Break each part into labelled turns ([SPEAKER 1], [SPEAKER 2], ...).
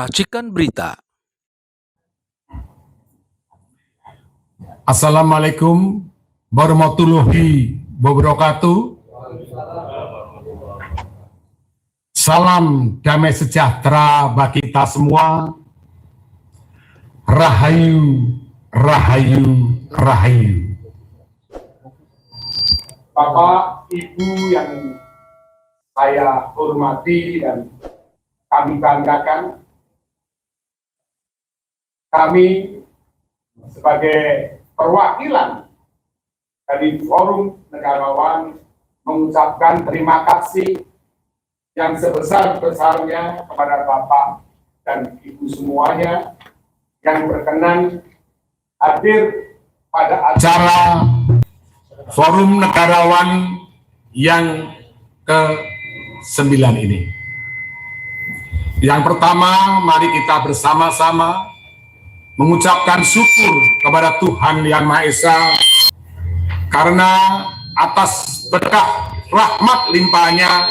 [SPEAKER 1] Racikan Berita.
[SPEAKER 2] Assalamualaikum warahmatullahi wabarakatuh. Salam damai sejahtera bagi kita semua. Rahayu, rahayu, rahayu.
[SPEAKER 3] Bapak, Ibu yang saya hormati dan kami banggakan, kami sebagai perwakilan dari Forum Negarawan mengucapkan terima kasih yang sebesar-besarnya kepada Bapak dan Ibu semuanya yang berkenan hadir pada acara
[SPEAKER 2] Forum Negarawan yang ke-9 ini. Yang pertama, mari kita bersama-sama mengucapkan syukur kepada Tuhan Yang Maha Esa karena atas berkah rahmat limpahnya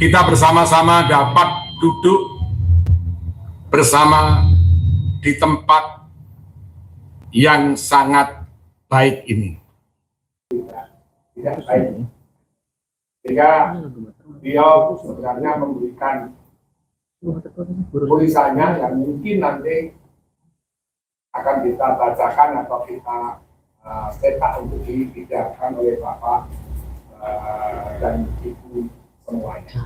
[SPEAKER 2] kita bersama-sama dapat duduk bersama di tempat yang sangat baik ini.
[SPEAKER 3] tidak baik. Sehingga beliau sebenarnya memberikan tulisannya yang mungkin nanti akan kita bacakan atau kita cetak untuk dibicarakan oleh Bapak dan Ibu semuanya.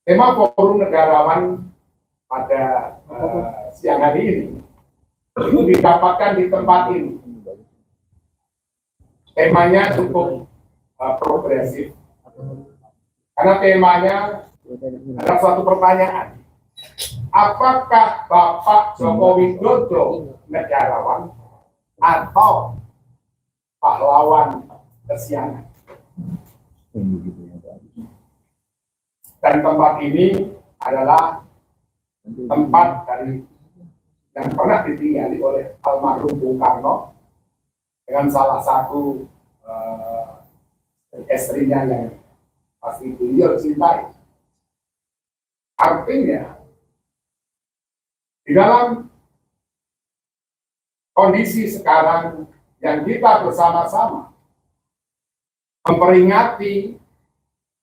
[SPEAKER 3] Tema Forum Negarawan pada siang hari ini itu didapatkan di tempat ini. Temanya cukup progresif, karena temanya ada suatu pertanyaan. Apakah Bapak Joko Widodo negarawan atau pahlawan kesiangan? Dan tempat ini adalah tempat dari yang pernah ditinggali oleh almarhum Bung Karno dengan salah satu istrinya yang pasti beliau cintai. Artinya, di dalam kondisi sekarang yang kita bersama-sama memperingati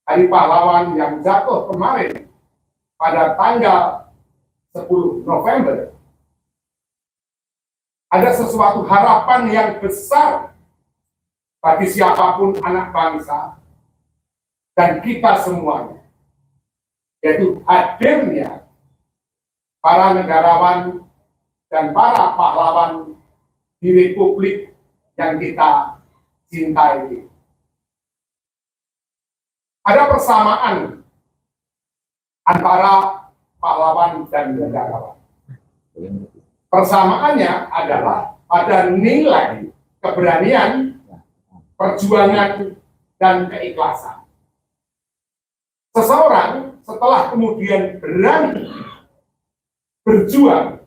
[SPEAKER 3] Hari Pahlawan yang jatuh kemarin pada tanggal 10 November, ada sesuatu harapan yang besar bagi siapapun anak bangsa dan kita semuanya, yaitu hadirnya para negarawan dan para pahlawan di Republik yang kita cintai ini. Ada persamaan antara pahlawan dan negarawan. Persamaannya adalah pada nilai keberanian, perjuangan, dan keikhlasan. Seseorang setelah kemudian berani berjuang,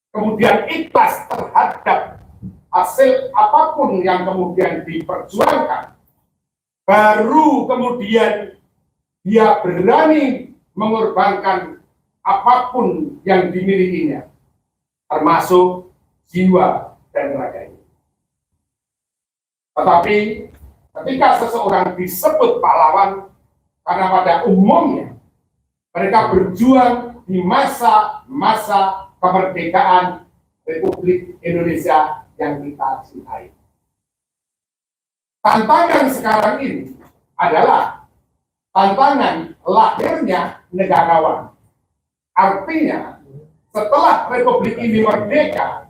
[SPEAKER 3] kemudian ikhlas terhadap hasil apapun yang kemudian diperjuangkan, baru kemudian dia berani mengorbankan apapun yang dimilikinya, termasuk jiwa dan raganya. Tetapi ketika seseorang disebut pahlawan, karena pada umumnya mereka berjuang di masa-masa kemerdekaan Republik Indonesia yang kita cintai. Tantangan sekarang ini adalah tantangan lahirnya negarawan. Artinya, setelah Republik ini merdeka,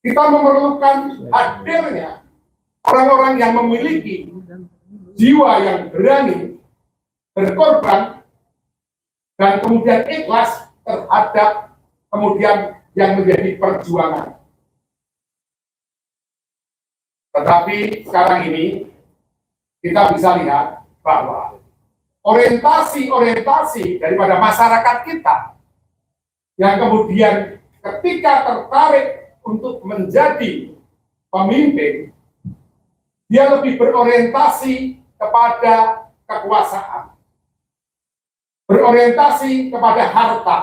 [SPEAKER 3] kita memerlukan hadirnya orang-orang yang memiliki jiwa yang berani berkorban dan kemudian ikhlas terhadap kemudian yang menjadi perjuangan. Tetapi sekarang ini kita bisa lihat bahwa orientasi daripada masyarakat kita yang kemudian ketika tertarik untuk menjadi pemimpin, dia lebih berorientasi kepada kekuasaan. berorientasi kepada harta,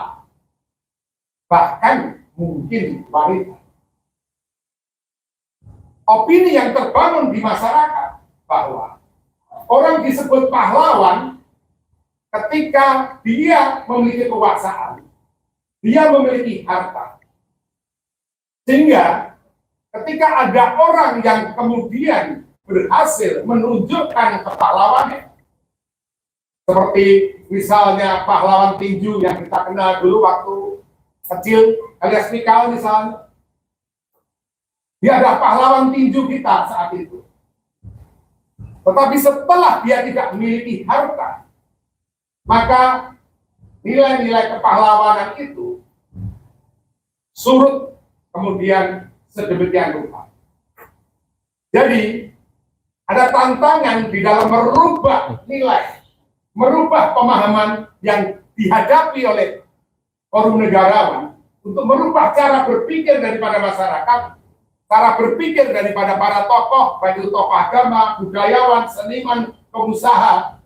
[SPEAKER 3] bahkan mungkin wanita. Opini yang terbangun di masyarakat bahwa orang disebut pahlawan ketika dia memiliki kekuasaan, dia memiliki harta. Sehingga ketika ada orang yang kemudian berhasil menunjukkan kepahlawannya, seperti misalnya pahlawan tinju yang kita kenal dulu waktu kecil, alias Mikal misalnya, dia adalah pahlawan tinju kita saat itu. Tetapi setelah dia tidak memiliki harta, maka nilai-nilai kepahlawanan itu surut kemudian sedemikian rupa. Jadi ada tantangan di dalam merubah nilai, merubah pemahaman yang dihadapi oleh forum negarawan untuk merubah cara berpikir daripada masyarakat, cara berpikir daripada para tokoh, baik itu tokoh agama, budayawan, seniman, pengusaha,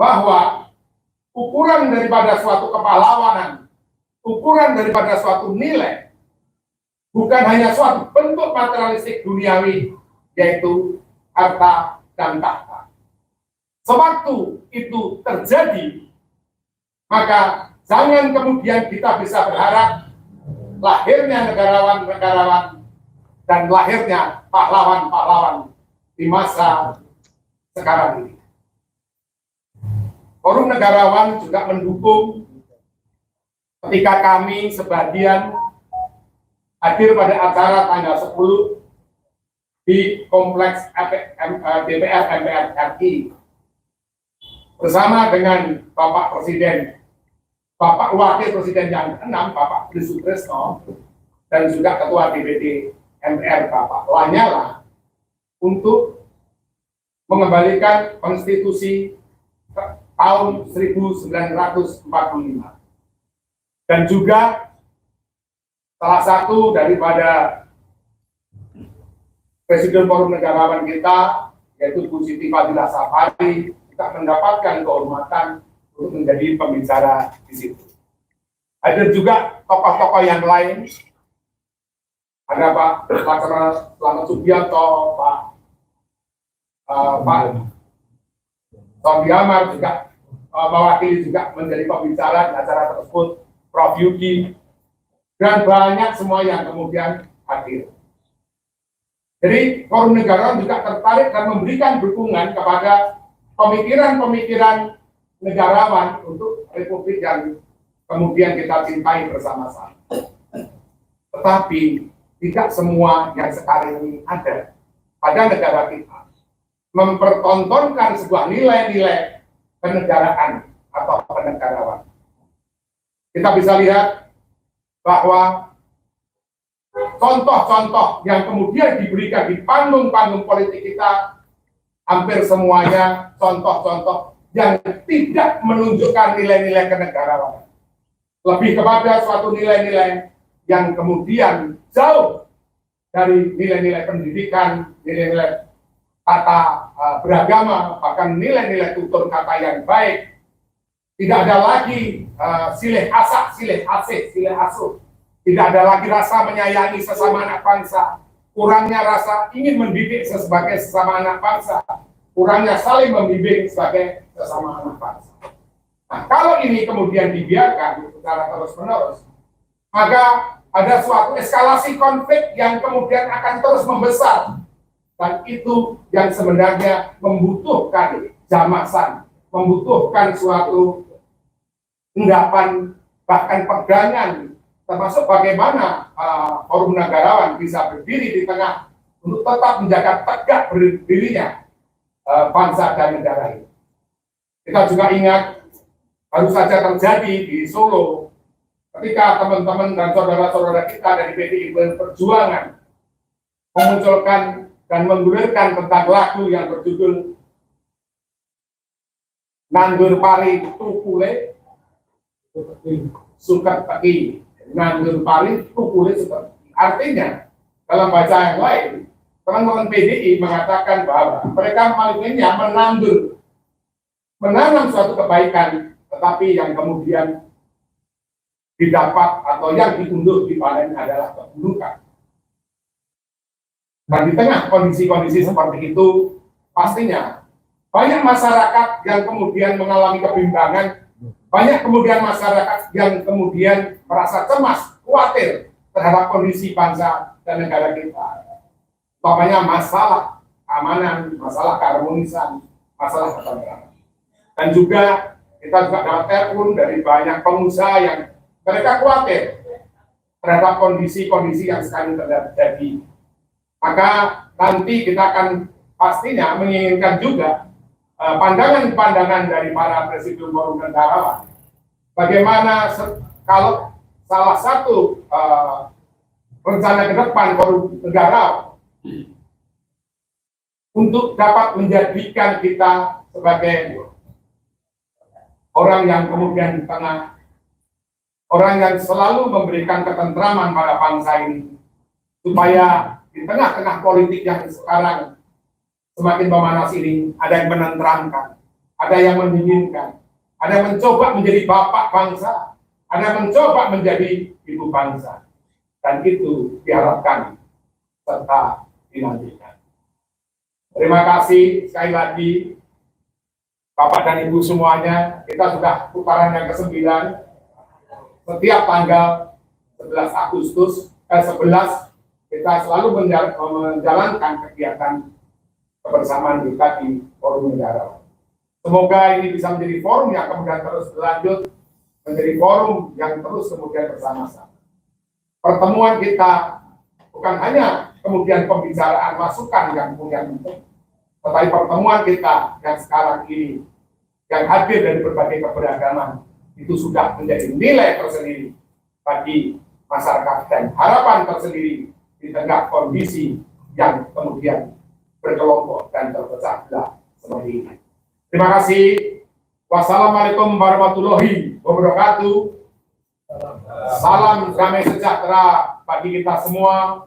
[SPEAKER 3] bahwa ukuran daripada suatu kepahlawanan, ukuran daripada suatu nilai, bukan hanya suatu bentuk materialistik duniawi, yaitu harta dan tahta. Sewaktu itu terjadi, maka jangan kemudian kita bisa berharap lahirnya negarawan-negarawan dan lahirnya pahlawan-pahlawan di masa sekarang ini. Forum negarawan juga mendukung ketika kami sebagian hadir pada acara tanggal 10 di Kompleks DPR MPR RI bersama dengan Bapak Presiden, Bapak Wakil Presiden yang ke-6, Bapak Budi Sutrisno, dan juga Ketua DPD MPR Bapak Lanyala, untuk mengembalikan konstitusi tahun 1945. Dan juga salah satu daripada Presiden Forum Negarawan kita, yaitu Bu Siti Fadilah Safari, kita mendapatkan kehormatan untuk menjadi pembicara di situ. Ada juga tokoh-tokoh yang lain, ada Pak Laksamana Slamet Subianto, Pak Tondi Amar juga mewakili juga menjadi pembicara di acara tersebut, Prof. Yudi, dan banyak semua yang kemudian hadir. Jadi Forum Negarawan juga tertarik dan memberikan dukungan kepada pemikiran-pemikiran negarawan untuk republik yang kemudian kita cintai bersama-sama. Tetapi tidak semua yang sekarang ini ada pada negara kita mempertontonkan sebuah nilai-nilai kenegaraan atau kenegarawan. Kita bisa lihat bahwa contoh-contoh yang kemudian diberikan di panggung-panggung politik kita hampir semuanya contoh-contoh yang tidak menunjukkan nilai-nilai kenegarawanan. Lebih kepada suatu nilai-nilai yang kemudian jauh dari nilai-nilai pendidikan, nilai-nilai tata beragama, bahkan nilai-nilai tutur kata yang baik. Tidak ada lagi silih asak, silih asih, silih asuh. Tidak ada lagi rasa menyayangi sesama anak bangsa. Kurangnya rasa ingin mendidik sebagai sesama anak bangsa. Kurangnya saling membimbing sebagai sesama anak bangsa. Nah, kalau ini kemudian dibiarkan secara terus-menerus, maka ada suatu eskalasi konflik yang kemudian akan terus membesar. Dan itu yang sebenarnya membutuhkan jamasan, membutuhkan suatu endapan, bahkan pegangan, termasuk bagaimana Forum Negarawan bisa berdiri di tengah untuk tetap menjaga tegak berdirinya bangsa dan negara ini. Kita juga ingat, baru saja terjadi di Solo, ketika teman-teman dan saudara-saudara kita dari PDI Perjuangan memunculkan dan menggulirkan tentang lagu yang berjudul Nandur Pari Tukule Suket Peki. Nandur Pari Tukule Suket. Artinya, dalam bahasa yang lain, teman-teman PDI mengatakan bahwa mereka maksudnya menanam suatu kebaikan tetapi yang kemudian didapat atau yang diunduh dipanen adalah keburukan. Dan di tengah kondisi-kondisi seperti itu, pastinya banyak masyarakat yang kemudian mengalami kebimbangan, banyak kemudian masyarakat yang kemudian merasa cemas, khawatir terhadap kondisi bangsa dan negara kita. Umpamanya masalah keamanan, masalah keharmonisan, masalah ketentraman. Dan juga kita juga dapat telepon dari banyak pengusaha yang mereka khawatir terhadap kondisi-kondisi yang sekarang terjadi. Maka nanti kita akan pastinya menginginkan juga pandangan-pandangan dari para Presidium Forum Negarawan. Bagaimana kalau salah satu rencana ke depan Forum Negarawan untuk dapat menjadikan kita sebagai orang yang kemudian di tengah, orang yang selalu memberikan ketentraman pada bangsa ini, supaya di tengah-tengah politik yang sekarang semakin memanas ini, ada yang menenteramkan, ada yang mendinginkan, ada yang mencoba menjadi bapak bangsa, ada yang mencoba menjadi ibu bangsa, dan itu diharapkan serta dinantikan. Terima kasih sekali lagi Bapak dan Ibu semuanya. Kita sudah putaran yang ke-9 setiap tanggal 11 Agustus 11 kita selalu menjalankan kegiatan kebersamaan kita di Forum Negarawan. Semoga ini bisa menjadi forum yang kemudian terus berlanjut, menjadi forum yang terus kemudian bersama-sama. Pertemuan kita bukan hanya kemudian pembicaraan masukan yang kemudian penting, tetapi pertemuan kita yang sekarang ini, yang hadir dari berbagai keberagaman, itu sudah menjadi nilai tersendiri bagi masyarakat dan harapan tersendiri di tengah kondisi yang kemudian berkelompok dan terpecah belah seperti ini. Terima kasih. Wassalamualaikum warahmatullahi wabarakatuh. Salam damai sejahtera bagi kita semua.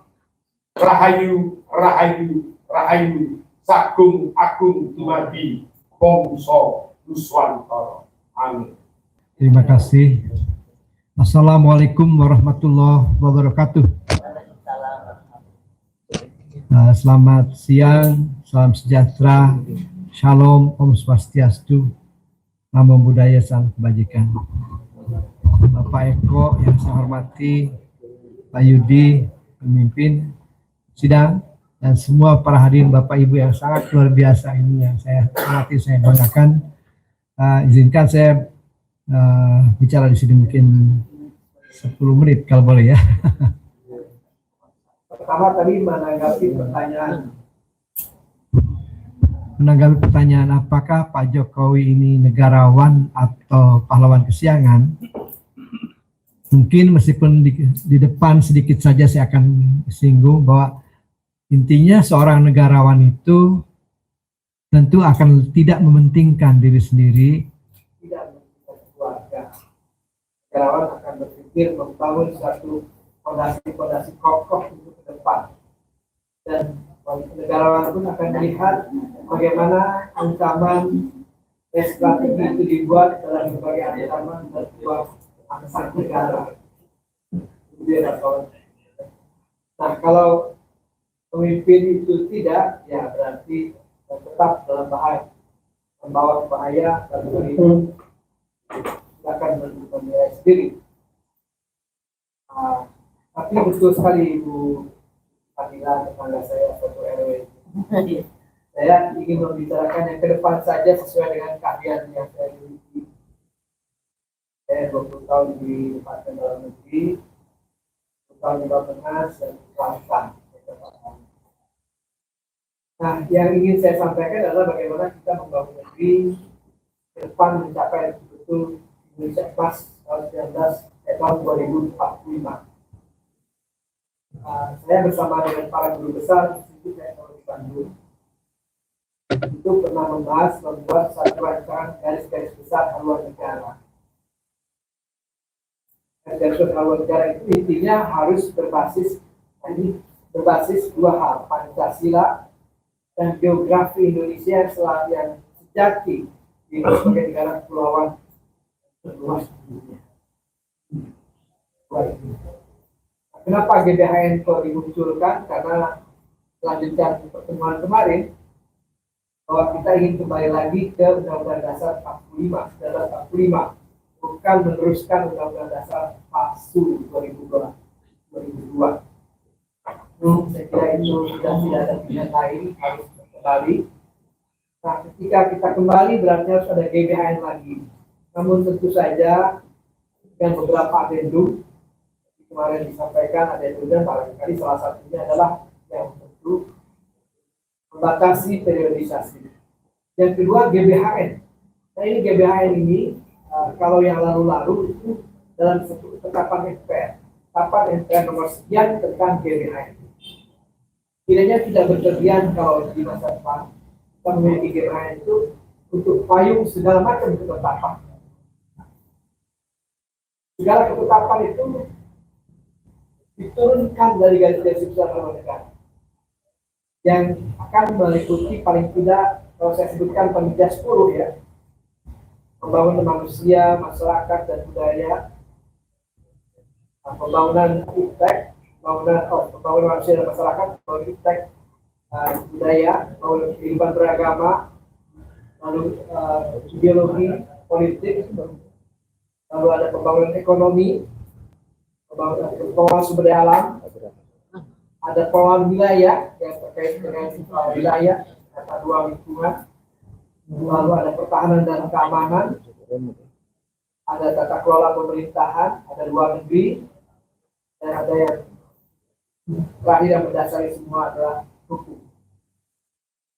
[SPEAKER 3] Rahayu, rahayu, rahayu. Sagung agung dumadi bangsa Nuswantara. Amin.
[SPEAKER 1] Terima kasih. Assalamualaikum warahmatullahi wabarakatuh. Selamat siang, salam sejahtera, shalom, om swastiastu, namo buddhaya, salam kebajikan. Bapak Eko yang saya hormati, Pak Yudi, pemimpin sidang, dan semua para hadirin Bapak Ibu yang sangat luar biasa ini yang saya hormati, saya banggakan. Izinkan saya bicara di sini mungkin 10 menit kalau boleh ya.
[SPEAKER 4] Pertama tadi menanggapi pertanyaan
[SPEAKER 1] apakah Pak Jokowi ini negarawan atau pahlawan kesiangan. Mungkin meskipun di depan sedikit saja saya akan singgung bahwa intinya seorang negarawan itu tentu akan tidak mementingkan diri sendiri,
[SPEAKER 4] tidak mementingkan keluarga. Negarawan akan berpikir membangun suatu fondasi-fondasi kokoh untuk ke depan, dan negarawan pun akan melihat bagaimana ancaman strategi itu dibuat dalam berbagai ancaman dan sebuah angkatan negara. Nah, kalau pemimpin itu tidak, ya berarti tetap dalam bahaya, membawa bahaya, dan itu akan menilai sendiri. Tapi betul sekali Ibu Fadila, tetangga saya satu RW. Saya ingin membicarakan yang ke depan saja sesuai dengan keahlian yang saya miliki. Saya 20 tahun di Departemen Dalam Negeri, 20 tahun di Bappenas dan Selatan. Nah, yang ingin saya sampaikan adalah bagaimana kita membangun negeri ke depan mencapai betul Indonesia Emas tahun 2045. Saya bersama dengan para guru besar Institut Teknologi Bandung itu pernah membahas membuat satu rancangan garis-garis besar haluan negara. Garis-garis haluan negara itu intinya harus berbasis dua hal, Pancasila dan geografi Indonesia yang sejati di sebagai negara kepulauan terluas di dunia. Kenapa GBHN kok dimunculkan? Karena melanjutkan pertemuan kemarin bahwa kita ingin kembali lagi ke Undang-Undang Dasar 45, 1945, bukan meneruskan Undang-Undang Dasar palsu 2002. Saya kira itu sudah tidak ada pilihan lain, harus kembali. Nah, ketika kita kembali berarti harus ada GBHN lagi. Namun tentu saja dengan beberapa adendum kemarin disampaikan adendumnya barangkali salah satunya adalah yang tentu membatasi periodisasi. Yang kedua GBHN. Nah ini GBHN ini kalau yang lalu-lalu itu dalam satu ketetapan MPR nomor sekian tentang GBHN. Kiranya tidak berlebihan kalau di masa depan kita memiliki GBHN itu untuk payung segala macam ketetapan. Segala ketetapan itu diturunkan dari garis besar haluan negara yang akan meliputi paling tidak kalau saya sebutkan paling tidak 10 ya, pembangunan manusia, masyarakat dan budaya, pembangunan iptek, pembangunan manusia dan masyarakat, pembangunan iptek, budaya, pembangunan kehidupan beragama, lalu ideologi, politik, lalu ada pembangunan ekonomi, pengelolaan sumber daya alam, ada pengelolaan wilayah yang terkait dengan wilayah, tata ruang lingkungan, lalu ada pertahanan dan keamanan, ada tata kelola pemerintahan, ada luar negeri, dan ada yang terakhir yang mendasari semua adalah hukum.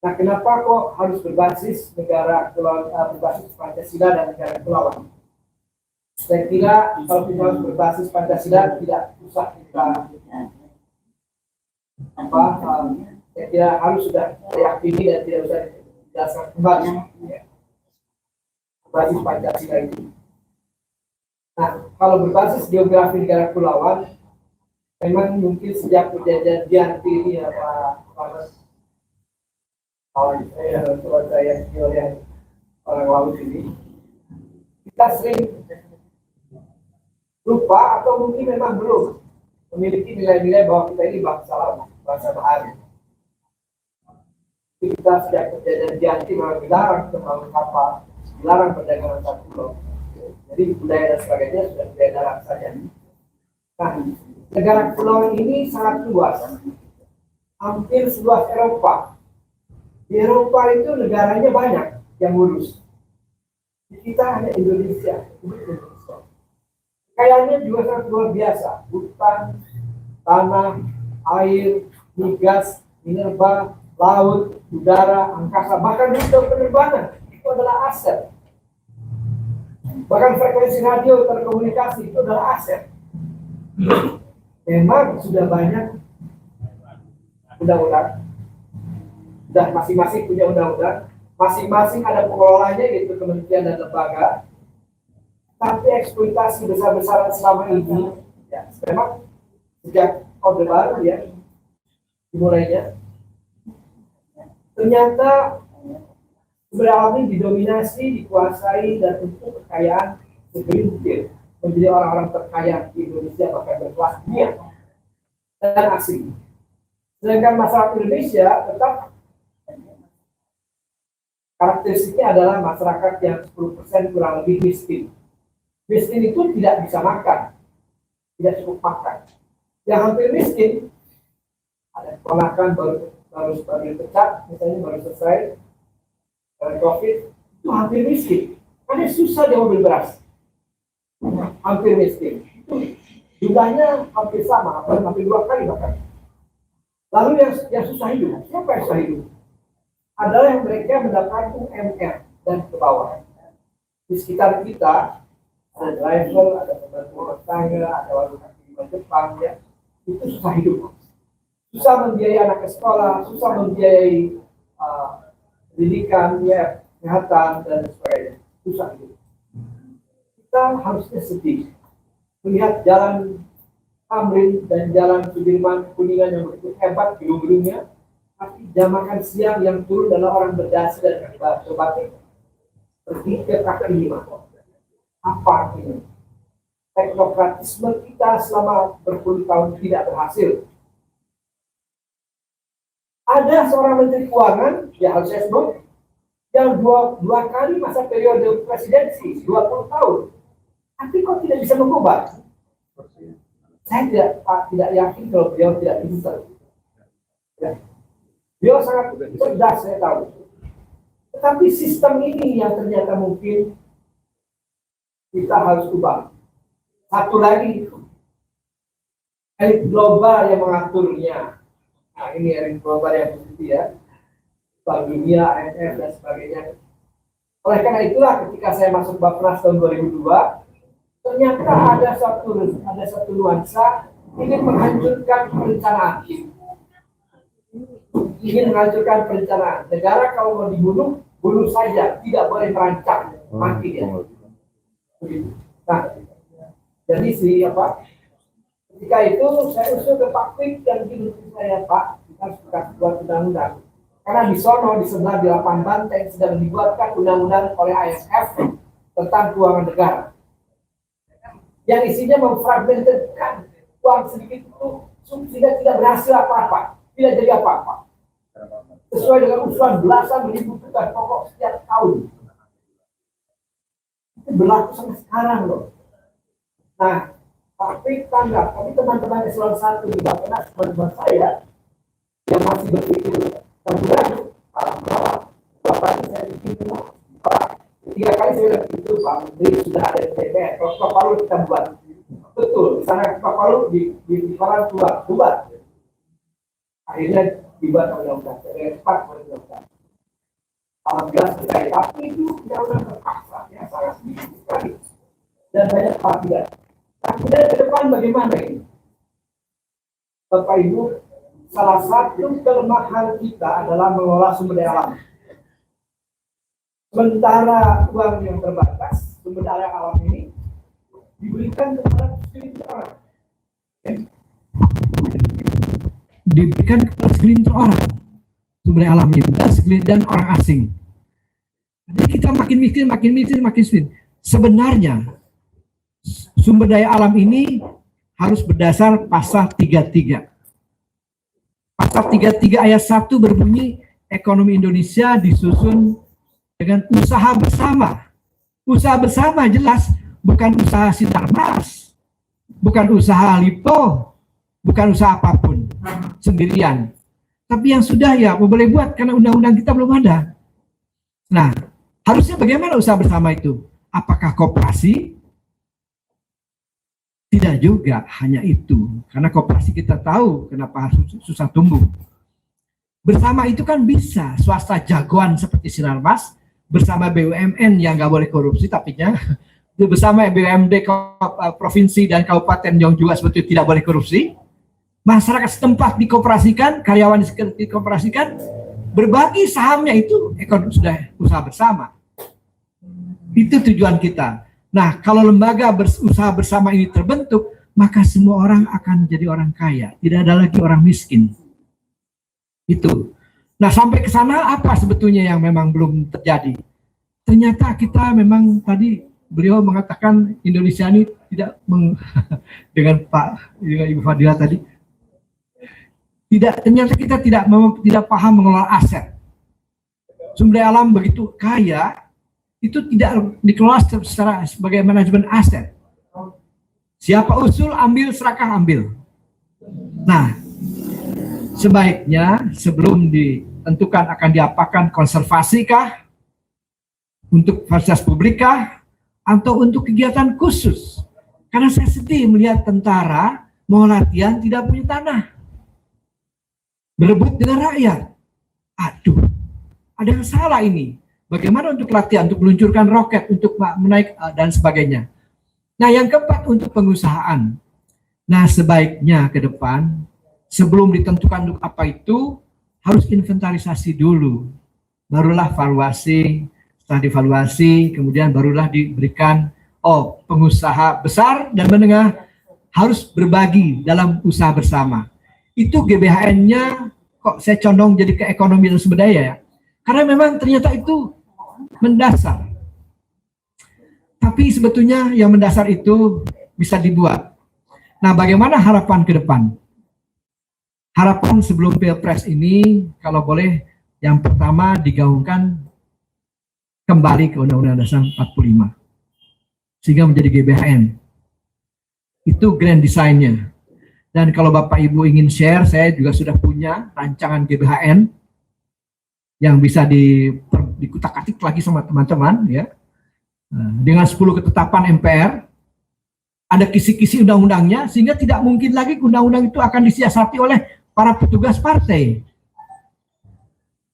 [SPEAKER 4] Nah, kenapa kok harus berbasis negara berbasis Pancasila dan negara kepulauan? Saya kira kalau kita harus berbasis Pancasila tidak usah kita saya kira harus sudah diyakini dan tidak usah didasarkan kembali berbasis Pancasila itu. Nah, kalau berbasis geografi negara kepulauan, memang mungkin sejak perjanjian Giyanti ini ya Pak saya yang orang laut ini, kita sering lupa atau mungkin memang belum memiliki nilai-nilai bahwa kita ini bangsa laut, bangsa bahari. Kita sejak perjanjian Giyanti memang dilarang membangun kapal, dilarang perdagangan antar pulau. Jadi budaya dan sebagainya sudah budaya darat saja. Nah, negara kepulauan ini sangat luas, hampir seluas Eropa. Di Eropa itu negaranya banyak yang lurus. Di kita hanya Indonesia. Kayaknya juga sangat luar biasa, hutan, tanah, air, migas, minerba, laut, udara, angkasa, bahkan rute penerbangan itu adalah aset. Bahkan frekuensi radio, telekomunikasi itu adalah aset. Memang sudah banyak undang-undang, sudah masing-masing punya undang-undang, masing-masing ada pengelolanya yaitu kementerian dan lembaga. Tapi eksploitasi besar-besaran selama ini, ya, memang sejak Orde Baru ya, dimulainya, ternyata sumber alam ini didominasi, dikuasai, dan untuk kekayaan segelintir menjadi orang-orang terkaya di Indonesia bahkan berkelas dunia dan asing. Sedangkan masyarakat Indonesia tetap karakteristiknya adalah masyarakat yang 10% kurang lebih miskin. Miskin itu tidak bisa makan, tidak cukup makan. Yang hampir miskin, ada keponakan baru dipecat, misalnya baru selesai dari COVID, itu hampir miskin. Karena susah dia mobil beras, hampir miskin. Itu jumlahnya hampir sama, hampir 2 kali bahkan. Lalu yang susah hidup, siapa yang susah hidup? Adalah yang mereka mendapat UMR dan ke bawah. Di sekitar kita, ada driver, ada pembantu rumah tangga, ada warung kaki lima Jepang, ya, itu susah hidup. Susah membiayai anak ke sekolah, susah membiayai pendidikan, ya, kesehatan, dan sebagainya. Susah hidup. Kita harusnya sedih melihat jalan Tamrin dan jalan Sudirman, Kuningan yang begitu hebat gedung-gedungnya, tapi jam makan siang yang turun adalah orang berdasi dan berbatik pergi ke kaki lima. Apa artinya? Teknokratisme kita selama berpuluh tahun tidak berhasil. Ada seorang menteri keuangan, ya harus saya sebut, yang dua kali masa periode presidensi, 20 tahun. Tapi kok tidak bisa mengubah? Saya tidak yakin kalau beliau tidak bisa. Ya. Beliau sangat cerdas, saya tahu. Tetapi sistem ini yang ternyata mungkin kita harus ubah. Satu lagi, elit global yang mengaturnya. Nah, ini elit global yang positif ya. Bank Dunia, IMF, dan sebagainya. Oleh karena itulah ketika saya masuk Bappenas tahun 2002, ternyata ada satu nuansa ingin menghancurkan perencanaan. Ingin menghancurkan perencanaan. Negara kalau mau dibunuh, bunuh saja, tidak boleh merancang, mati ya. Nah, jadi ketika itu saya usul ke Pak Kwik yang bikin saya, Pak, kita harus buat undang-undang. Karena di sono, di sebelah di lapangan Banteng sedang dibuatkan undang-undang oleh IMF tentang keuangan negara. Yang isinya memfragmentkan uang sedikit itu sehingga tidak berhasil apa-apa, tidak jadi apa-apa. Sesuai dengan usulan belasan ribu kebutuhan pokok setiap tahun. Itu berlaku sampai sekarang loh. Nah, tapi tanggap, tapi teman-teman eselon 1 di Bappenas, teman-teman saya yang masih berpikir terbulan, Bapak ini saya bikin, Pak, 3 kali saya lihat itu, Pak Menteri sudah ada di DPR, kalau Pak Palu kita buat, betul, di sana Pak Palu di Palang buat, akhirnya dibuat undang-undang, saya cepat undang-undang. Alhamdulillah selesai, tapi itu undang-undang terpaksa, yang sangat sedikit sekali, dan banyak partian. Nah, kemudian ke depan bagaimana ini? Bapak Ibu, salah satu kelemahan kita adalah mengelola sumber daya alam. Sementara uang yang terbatas, sumber daya alam ini diberikan kepada segelintir orang.
[SPEAKER 1] Diberikan kepada segelintir orang sumber daya alam itu dan orang asing. Jadi kita makin mikir, makin sulit. Sebenarnya sumber daya alam ini harus berdasar pasal 33. Pasal 33 ayat 1 berbunyi ekonomi Indonesia disusun dengan usaha bersama. Usaha bersama jelas bukan usaha Sinarmas, bukan usaha Lipo, bukan usaha apapun sendirian. Tapi yang sudah ya boleh buat karena undang-undang kita belum ada. Nah, harusnya bagaimana usaha bersama itu? Apakah koperasi? Tidak juga hanya itu, karena koperasi kita tahu kenapa susah tumbuh. Bersama itu kan bisa swasta jagoan seperti Sinarmas bersama BUMN yang nggak boleh korupsi, tapinya bersama BUMD provinsi dan kabupaten yang juga sebetulnya tidak boleh korupsi. Masyarakat setempat dikoperasikan, karyawan dikoperasikan, berbagi sahamnya itu sudah usaha bersama. Itu tujuan kita. Nah, kalau lembaga berusaha bersama ini terbentuk, maka semua orang akan jadi orang kaya. Tidak ada lagi orang miskin. Itu. Nah, sampai ke sana apa sebetulnya yang memang belum terjadi? Ternyata kita memang tadi beliau mengatakan Indonesia ini tidak dengan Ibu Fadila tadi, ternyata kita tidak paham mengelola aset. Sumber daya alam begitu kaya, itu tidak dikelola sebagai manajemen aset. Siapa usul ambil, serahkan ambil. Nah, sebaiknya sebelum ditentukan akan diapakan, konservasi kah, untuk fasilitas publik kah, atau untuk kegiatan khusus. Karena saya sedih melihat tentara mau latihan tidak punya tanah, berebut dengan rakyat. Aduh, ada yang salah ini. Bagaimana untuk latihan, untuk meluncurkan roket, untuk menaik dan sebagainya. Nah, yang keempat untuk pengusahaan. Nah, sebaiknya ke depan sebelum ditentukan untuk apa itu harus inventarisasi dulu. Barulah valuasi, setelah divaluasi kemudian barulah diberikan pengusaha besar dan menengah harus berbagi dalam usaha bersama. Itu GBHN-nya kok saya condong jadi ke ekonomi dan sumber daya ya. Karena memang ternyata itu mendasar. Tapi Tapi sebetulnya yang mendasar itu bisa dibuat. Nah, bagaimana harapan ke depan? Harapan sebelum Pilpres ini, kalau boleh, yang pertama digaungkan kembali ke Undang-Undang Dasar 45. Sehingga menjadi GBHN. Itu grand design-nya. Dan kalau Bapak Ibu ingin share, saya juga sudah punya rancangan GBHN yang bisa dikutak-atik lagi sama teman-teman, ya. Dengan 10 ketetapan MPR, ada kisi-kisi undang-undangnya, sehingga tidak mungkin lagi undang-undang itu akan disiasati oleh para petugas partai.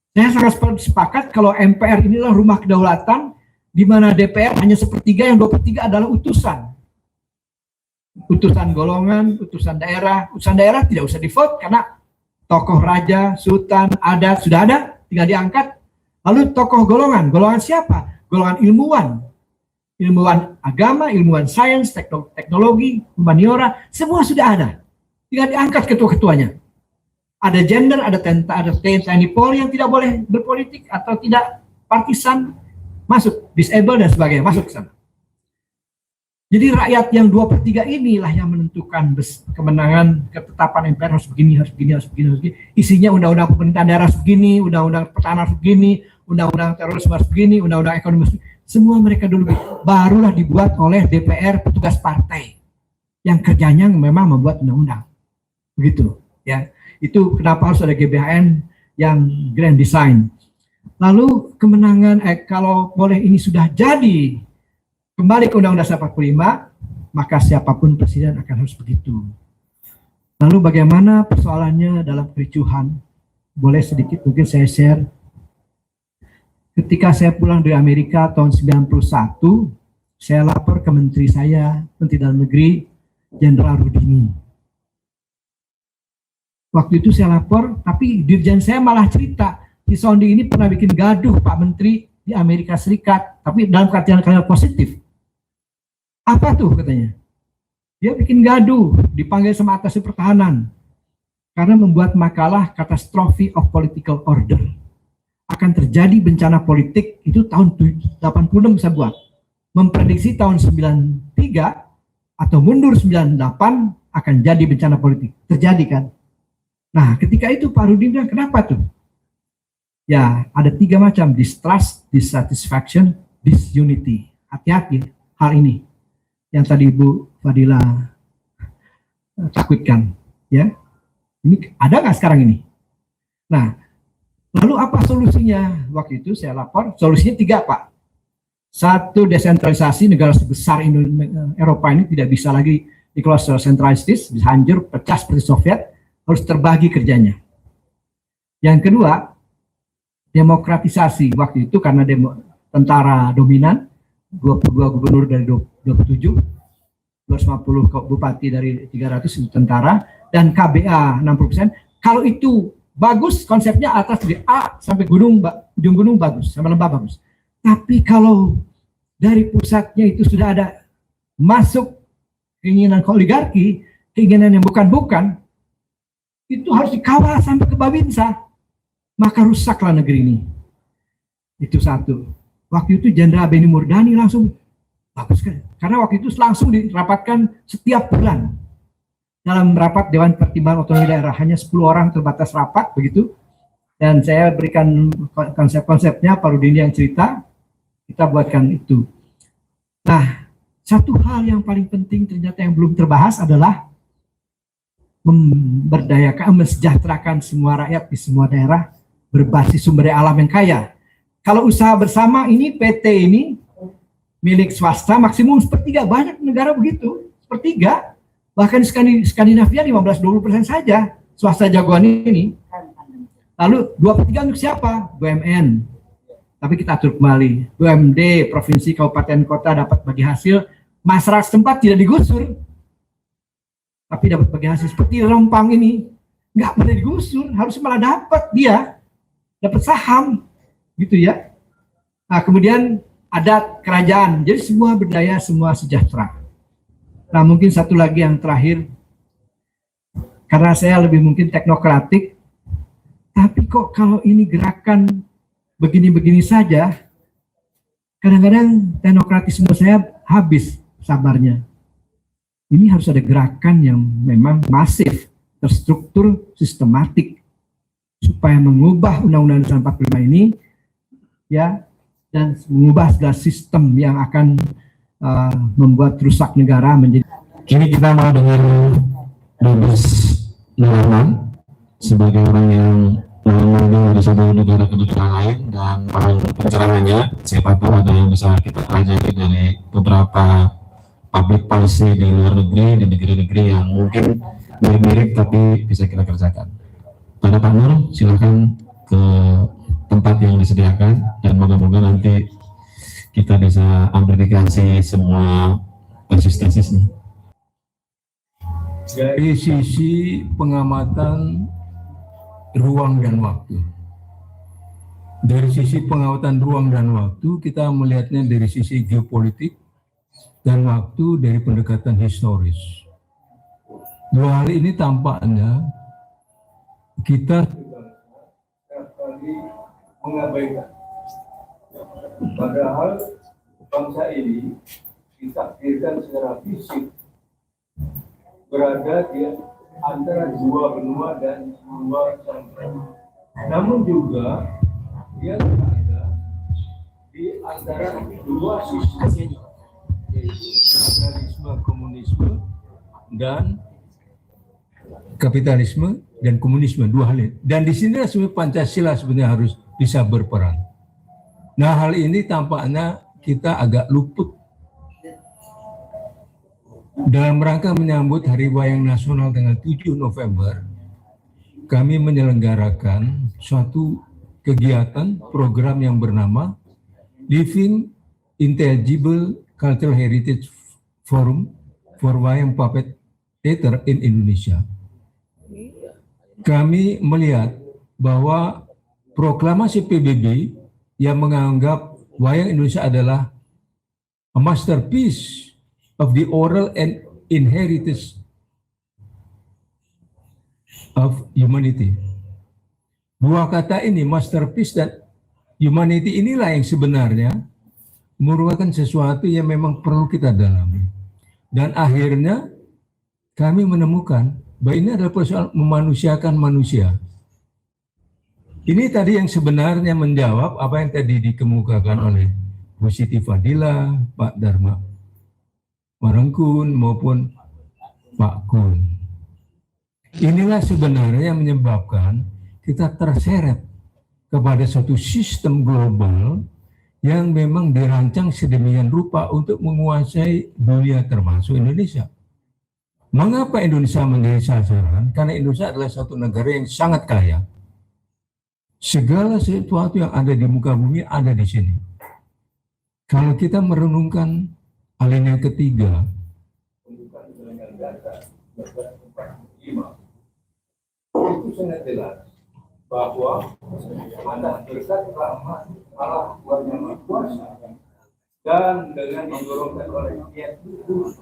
[SPEAKER 1] Saya sangat sepakat kalau MPR inilah rumah kedaulatan, di mana DPR hanya sepertiga, yang 2/3 adalah utusan. Utusan golongan, utusan daerah. Utusan daerah tidak usah di-vote karena tokoh raja, sultan, adat sudah ada, tinggal diangkat. Lalu tokoh golongan, golongan siapa? Golongan ilmuwan. Ilmuwan agama, ilmuwan sains, teknologi, humaniora, semua sudah ada. Tinggal diangkat ketua-ketuanya. Ada gender, ada TNI Polri yang tidak boleh berpolitik atau tidak partisan, masuk, disable dan sebagainya, masuk ke sana. Jadi rakyat yang 2/3 inilah yang menentukan kemenangan ketetapan MPR harus begini, harus begini, harus begini, harus begini. Isinya undang-undang pemerintahan daerah harus begini, undang-undang pertahanan harus begini, undang-undang terorisme harus begini, undang-undang ekonomi harus begini. Semua mereka dulu barulah dibuat oleh DPR petugas partai yang kerjanya memang membuat undang-undang. Begitu, ya. Itu kenapa harus ada GBHN yang grand design. Lalu kemenangan, kalau boleh ini sudah jadi, kembali ke Undang-Undang Dasar 45, maka siapapun presiden akan harus begitu. Lalu bagaimana persoalannya dalam kericuhan? Boleh sedikit mungkin saya share. Ketika saya pulang dari Amerika tahun 91, saya lapor ke menteri saya, Menteri Dalam Negeri, Jenderal Rudini. Waktu itu saya lapor, tapi dirjen saya malah cerita, si Sondi ini pernah bikin gaduh Pak Menteri di Amerika Serikat, tapi dalam kaitan positif. Apa tuh katanya? Dia bikin gaduh, dipanggil sama atas pertahanan, karena membuat makalah Catastrophe of Political Order. Akan terjadi bencana politik, itu tahun 86 saya buat. Memprediksi tahun 93 atau mundur 98 akan jadi bencana politik. Terjadi kan? Nah, ketika itu Pak Rudi bilang, kenapa tuh? Ya, ada 3 macam, distrust, dissatisfaction, disunity. Hati-hati hal ini yang tadi Ibu Fadila takutkan, ya. Ini ada nggak sekarang ini? Nah, lalu apa solusinya? Waktu itu saya lapor, solusinya 3, Pak. 1, desentralisasi, negara sebesar Eropa ini tidak bisa lagi dikelola secara sentralistis, bisa hancur, pecah seperti Soviet, harus terbagi kerjanya. Yang kedua, demokratisasi. Waktu itu karena tentara dominan, 22 gubernur dari 27, 250 bupati dari 300 itu tentara, dan KBA 60%. Kalau itu bagus, konsepnya atas dari A sampai ujung gunung bagus, sampai lembah bagus. Tapi kalau dari pusatnya itu sudah ada masuk keinginan oligarki, keinginan yang bukan-bukan, itu harus dikawal sampai ke Babinsa, maka rusaklah negeri ini. Itu 1. Waktu itu Jenderal Benny Murdani langsung bagus kan, karena waktu itu langsung dirapatkan setiap bulan dalam rapat Dewan Pertimbangan Otonomi Daerah, hanya 10 orang terbatas rapat begitu, dan saya berikan konsep-konsepnya, Pak Rudini yang cerita, kita buatkan itu. Nah, satu hal yang paling penting ternyata yang belum terbahas adalah memberdayakan, mensejahterakan semua rakyat di semua daerah berbasis sumber daya alam yang kaya. Kalau usaha bersama ini, PT ini milik swasta maksimum 1/3, banyak negara begitu, 1/3, bahkan Skandinavia 15-20% saja swasta jagoan ini. Lalu 2/3 untuk siapa? BUMN. Tapi kita atur kembali, BUMD, provinsi, kabupaten, kota dapat bagi hasil, masyarakat setempat tidak digusur, tapi dapat bagi hasil. Seperti Rempang ini, nggak boleh digusur, harus malah dapat dia, dapat saham, gitu ya. Nah, kemudian adat kerajaan, jadi semua berdaya, semua sejahtera. Nah, mungkin satu lagi yang terakhir, karena saya lebih mungkin teknokratik, tapi kok kalau ini gerakan begini-begini saja, kadang-kadang teknokratisme saya habis sabarnya. Ini harus ada gerakan yang memang masif, terstruktur, sistematik, supaya mengubah Undang-Undang 45 ini, ya, dan mengubah segala sistem yang akan membuat rusak negara menjadi.
[SPEAKER 5] Kini kita mau dengar Dubes Nuraman sebagai orang yang mengambil dari satu negara ke negara lain, dan orang penceramahnya siapa tahu ada yang bisa kita pelajari dari beberapa public policy di luar negeri, di negeri-negeri yang mungkin mirip-mirip tapi bisa kita kerjakan. Pada Pak Nur, silakan ke tempat yang disediakan, dan moga-moga nanti kita bisa amplifikasi semua konsistensinya.
[SPEAKER 6] Dari sisi pengamatan ruang dan waktu. Dari sisi pengamatan ruang dan waktu, kita melihatnya dari sisi geopolitik dan waktu dari pendekatan historis. Dua hal ini tampaknya kita
[SPEAKER 4] kali mengabaikan. Padahal bangsa ini ditakdirkan secara fisik berada di antara dua benua dan dua samudra. Namun juga dia berada di antara dua sistem, yaitu nasionalisme, komunisme, dan
[SPEAKER 6] kapitalisme dan komunisme, dua hal ini. Dan di sini sebenarnya Pancasila sebenarnya harus bisa berperan. Nah, hal ini tampaknya kita agak luput. Dalam rangka menyambut Hari Wayang Nasional tanggal 7 November, kami menyelenggarakan suatu kegiatan program yang bernama Living Intelligible Cultural Heritage Forum for Wayang Puppet Theater in Indonesia. Kami melihat bahwa proklamasi PBB yang menganggap wayang Indonesia adalah a masterpiece of the oral and inheritance of humanity. Dua kata ini, masterpiece dan humanity, inilah yang sebenarnya merupakan sesuatu yang memang perlu kita dalami. Dan akhirnya kami menemukan bahwa ini adalah persoalan memanusiakan manusia. Ini tadi yang sebenarnya menjawab apa yang tadi dikemukakan oleh Bu Siti Fadila, Pak Dharma Marangkun maupun Pak Kun. Inilah sebenarnya yang menyebabkan kita terseret kepada suatu sistem global yang memang dirancang sedemikian rupa untuk menguasai dunia termasuk Indonesia. Mengapa Indonesia menjadi sasaran? Karena Indonesia adalah satu negara yang sangat kaya. Segala sesuatu yang ada di muka bumi ada di sini. Kalau kita merenungkan alinea ketiga,
[SPEAKER 4] itu sangat jelas bahwa anak berkat rahmat Allah yang Maha Kuasa, dan dengan didorongkan oleh niat itu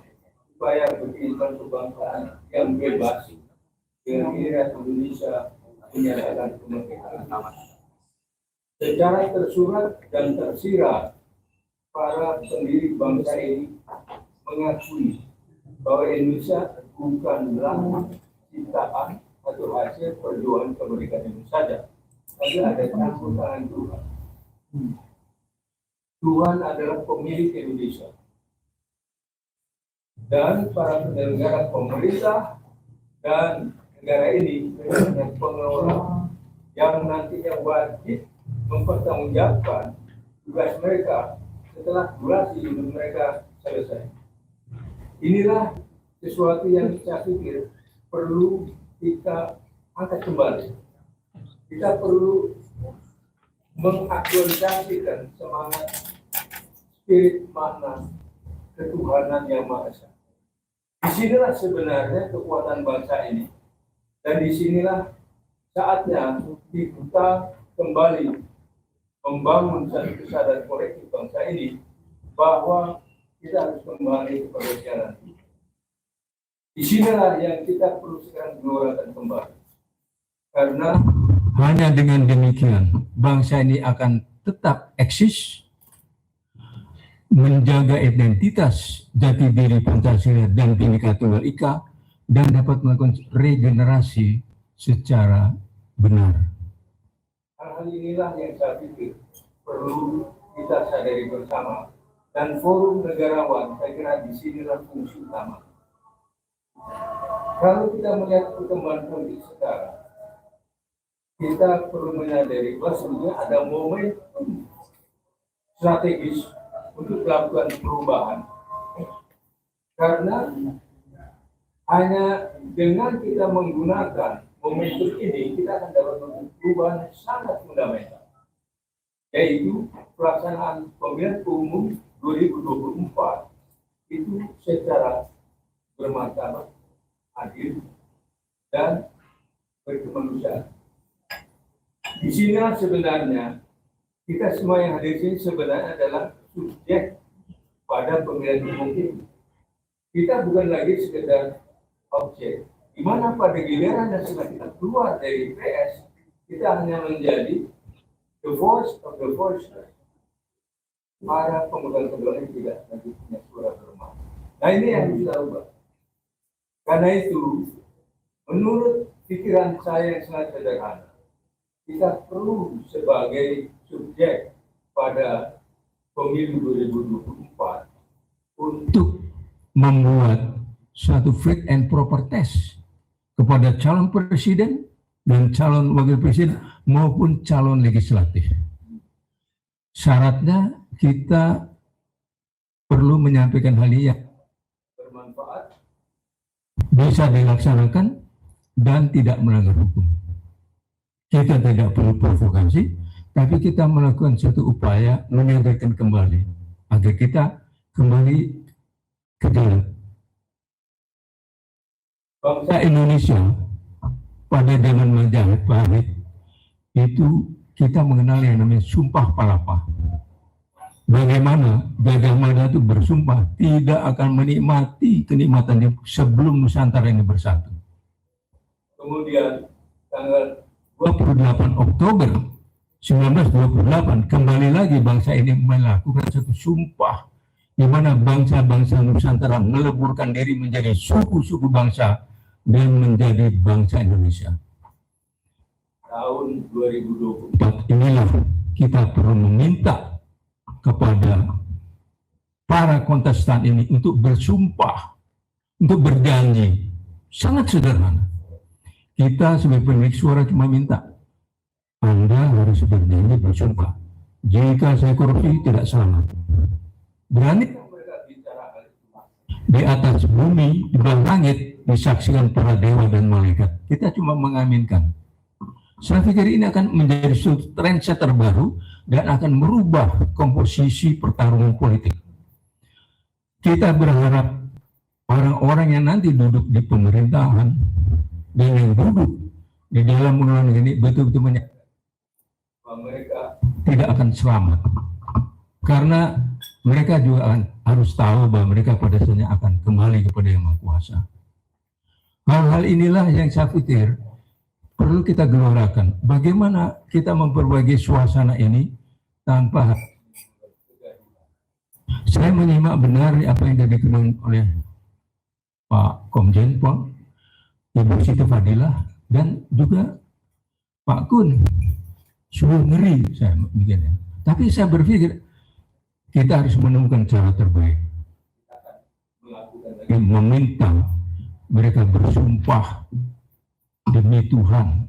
[SPEAKER 4] supaya berkehidupan kebangsaan yang bebas, kira-kira Indonesia menyatakan kemerdekaan. Secara tersurat dan tersirat, para pendiri bangsa ini mengakui bahwa Indonesia bukanlah ciptaan atau hasil perjuangan kemerdekaan itu saja, tapi ada campur tangan Tuhan. Tuhan adalah pemilik Indonesia, dan para penyelenggara pemerintah dan negara ini yang pengelola yang nantinya wajib mempertanggungjawabkan tugas mereka setelah durasi hidup mereka selesai. Inilah sesuatu yang saya pikir perlu kita angkat kembali. Kita perlu mengaktualisasikan semangat spirit makna ketuhanan yang Maha Esa. Disinilah sebenarnya kekuatan bangsa ini. Dan disinilah saatnya kita kembali membangun satu kesadaran kolektif bangsa ini bahwa kita harus kembali kepada jalan. Disinilah yang kita perlu sekarang gelorkan kembali. Karena
[SPEAKER 6] hanya dengan demikian bangsa ini akan tetap eksis menjaga identitas jati diri Pancasila dan Bhinneka Tunggal Ika, dan dapat melakukan regenerasi secara benar.
[SPEAKER 4] Hal-hal inilah yang saya pikir perlu kita sadari bersama, dan forum negarawan saya kira di sinilah fungsi utama. Kalau kita melihat perkembangan politik sekarang, kita perlu menyadari bahwa sebenarnya ada momen strategis untuk melakukan perubahan. Karena hanya dengan kita menggunakan momentum ini, kita akan dapat melakukan perubahan yang sangat fundamental, yaitu pelaksanaan pemilihan umum 2024 itu secara bermartabat, adil, dan berkemanusiaan. Di sini sebenarnya kita semua yang hadir di sini sebenarnya adalah subjek pada pemilihan umum ini. Kita bukan lagi sekedar objek. Di mana pada giliran setelah kita keluar dari PS, kita hanya menjadi the voice of the voiceless. Para pemegang-pemegang yang tidak lagi punya suara bermak. Nah, ini yang kita ubah. Karena itu, menurut pikiran saya yang sangat sederhana, kita perlu sebagai subjek pada pemilu 2024
[SPEAKER 6] Untuk membuat suatu fit and proper test kepada calon presiden dan calon wakil presiden maupun calon legislatif. Syaratnya kita perlu menyampaikan hal yang
[SPEAKER 4] bermanfaat,
[SPEAKER 6] bisa dilaksanakan dan tidak melanggar hukum. Kita tidak perlu provokasi, tapi kita melakukan suatu upaya menyadarkan kembali agar kita kembali ke jalan. Bangsa Indonesia pada zaman Majapahit Pak Hamid, itu kita mengenal yang namanya Sumpah Palapa. Bagaimana Gajah Mada itu bersumpah tidak akan menikmati kenikmatannya sebelum Nusantara ini bersatu.
[SPEAKER 4] kemudian tanggal
[SPEAKER 6] 28 Oktober 1928 kembali lagi bangsa ini melakukan satu sumpah di mana bangsa-bangsa Nusantara meleburkan diri menjadi suku-suku bangsa dan menjadi bangsa Indonesia.
[SPEAKER 4] tahun 2024.
[SPEAKER 6] Inilah kita perlu meminta kepada para kontestan ini untuk bersumpah, untuk berjanji. Sangat sederhana. Kita sebagai pemilik suara cuma minta, Anda harus berjanji bersumpah. Jika saya korupsi tidak selamat. Berani di atas bumi, di bawah langit, disaksikan para dewa dan malaikat. Kita cuma mengaminkan. Saya pikir ini akan menjadi suatu trendsetter baru dan akan merubah komposisi pertarungan politik. Kita berharap orang-orang yang nanti duduk di pemerintahan dan yang duduk di dalam undang-undang ini betul-betul
[SPEAKER 4] mereka
[SPEAKER 6] tidak akan selamat. Karena mereka juga harus tahu bahwa mereka pada akhirnya akan kembali kepada Yang Maha Kuasa. Hal-hal inilah yang saya pikir perlu kita gelurakan. Bagaimana kita memperbaiki suasana ini tanpa saya menyimak benar apa yang dikatakan oleh Pak Komjen Pol, Ibu Siti Fadilah, dan juga Pak Kun. Sungguh ngeri saya mikirnya. Tapi saya berpikir kita harus menemukan cara terbaik. Meminta mereka bersumpah demi Tuhan.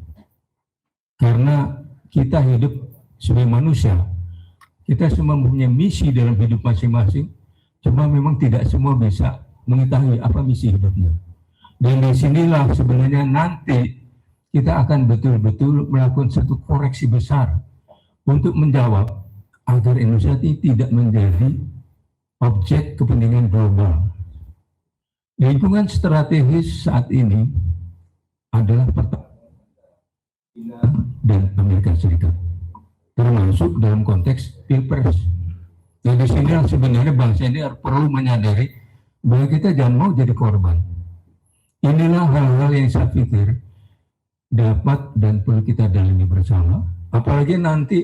[SPEAKER 6] Karena kita hidup sebagai manusia, kita semua mempunyai misi dalam hidup masing-masing, cuma memang tidak semua bisa mengetahui apa misi hidupnya. Dan disinilah sebenarnya nanti kita akan betul-betul melakukan satu koreksi besar untuk menjawab agar Indonesia tidak menjadi objek kepentingan global. Lingkungan strategis saat ini adalah China dan Amerika Serikat, termasuk dalam konteks Pilpres. Dan di sini sebenarnya bangsa ini perlu menyadari bahwa kita jangan mau jadi korban. Inilah hal-hal yang saya pikir dapat dan perlu kita dalami bersama. Apalagi nanti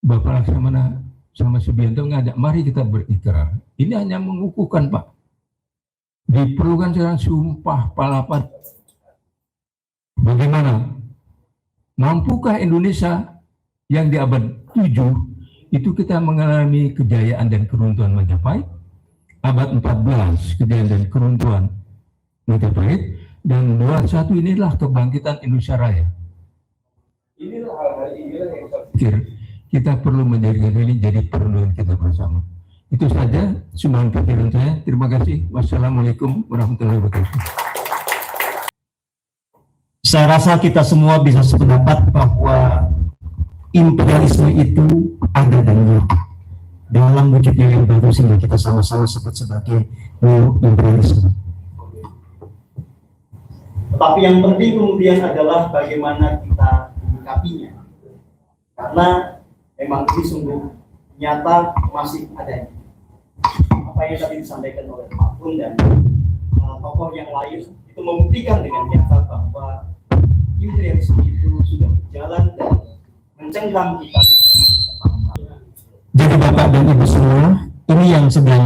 [SPEAKER 6] Bapak Laksamana sama Subianto ngajak, mari kita berikrar. Ini hanya mengukuhkan Pak. Diperlukan sekarang sumpah palapat. Bagaimana? Mampukah Indonesia yang di abad 7 itu kita mengalami kejayaan dan keruntuhan Majapahit? Abad 14 kejayaan dan keruntuhan Majapahit, dan 21 inilah kebangkitan Indonesia Raya.
[SPEAKER 3] Inilah hal-hal inilah yang
[SPEAKER 6] Kita perlu menjadikan ini jadi perluan kita bersama. Itu saja sumbangan pikiran saya. Terima kasih. Wassalamualaikum warahmatullahi wabarakatuh.
[SPEAKER 7] Saya rasa kita semua bisa sependapat bahwa imperialisme itu ada dan nyata dalam wujudnya yang baru, sehingga kita sama-sama sebut sebagai neo imperialisme.
[SPEAKER 8] Tetapi yang penting kemudian adalah bagaimana kita menyikapinya, karena memang ini sungguh nyata masih adanya. Apa yang tadi disampaikan oleh Pak Pun dan tokoh yang lain itu membuktikan dengan nyata bahwa imperialisme itu sudah berjalan dan mencengkram kita.
[SPEAKER 7] Jadi Bapak dan Ibu semua, ini yang sedang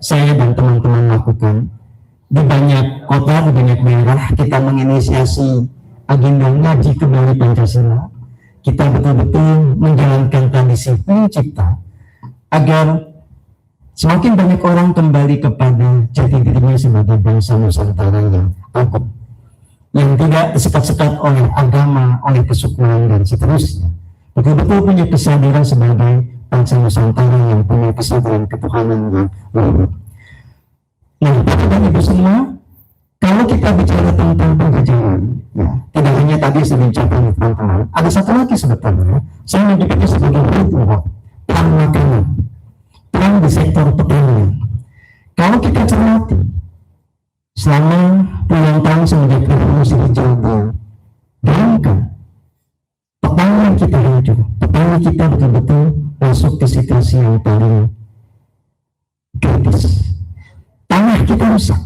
[SPEAKER 7] saya dan teman-teman lakukan. Di banyak kota, di banyak daerah, kita menginisiasi agenda ngaji kembali Pancasila. Kita betul-betul menjalankan tradisi pencipta agar semakin banyak orang kembali kepada jati dirinya sebagai bangsa Nusantara yang kokoh, yang tidak disekat-sekat oleh agama, oleh kesukuan dan seterusnya. Betul-betul punya kesadaran sebagai bangsa Nusantara yang punya kesadaran ketuhanan yang luhur. Nah, Bapak dan Ibu semua, kalau kita bicara tentang penjajahan, ya, tidak hanya tadi sudah diucapkan teman-teman, ada satu lagi sebetulnya, saya menyebutnya sebagai perang makanan, perang di sektor pertanian. Kalau kita cermati, selama puluhan tahun semenjak revolusi hijau digaungkan, pertanian kita hancur, petani kita betul-betul masuk ke situasi yang paling kritis. Tanah kita rusak.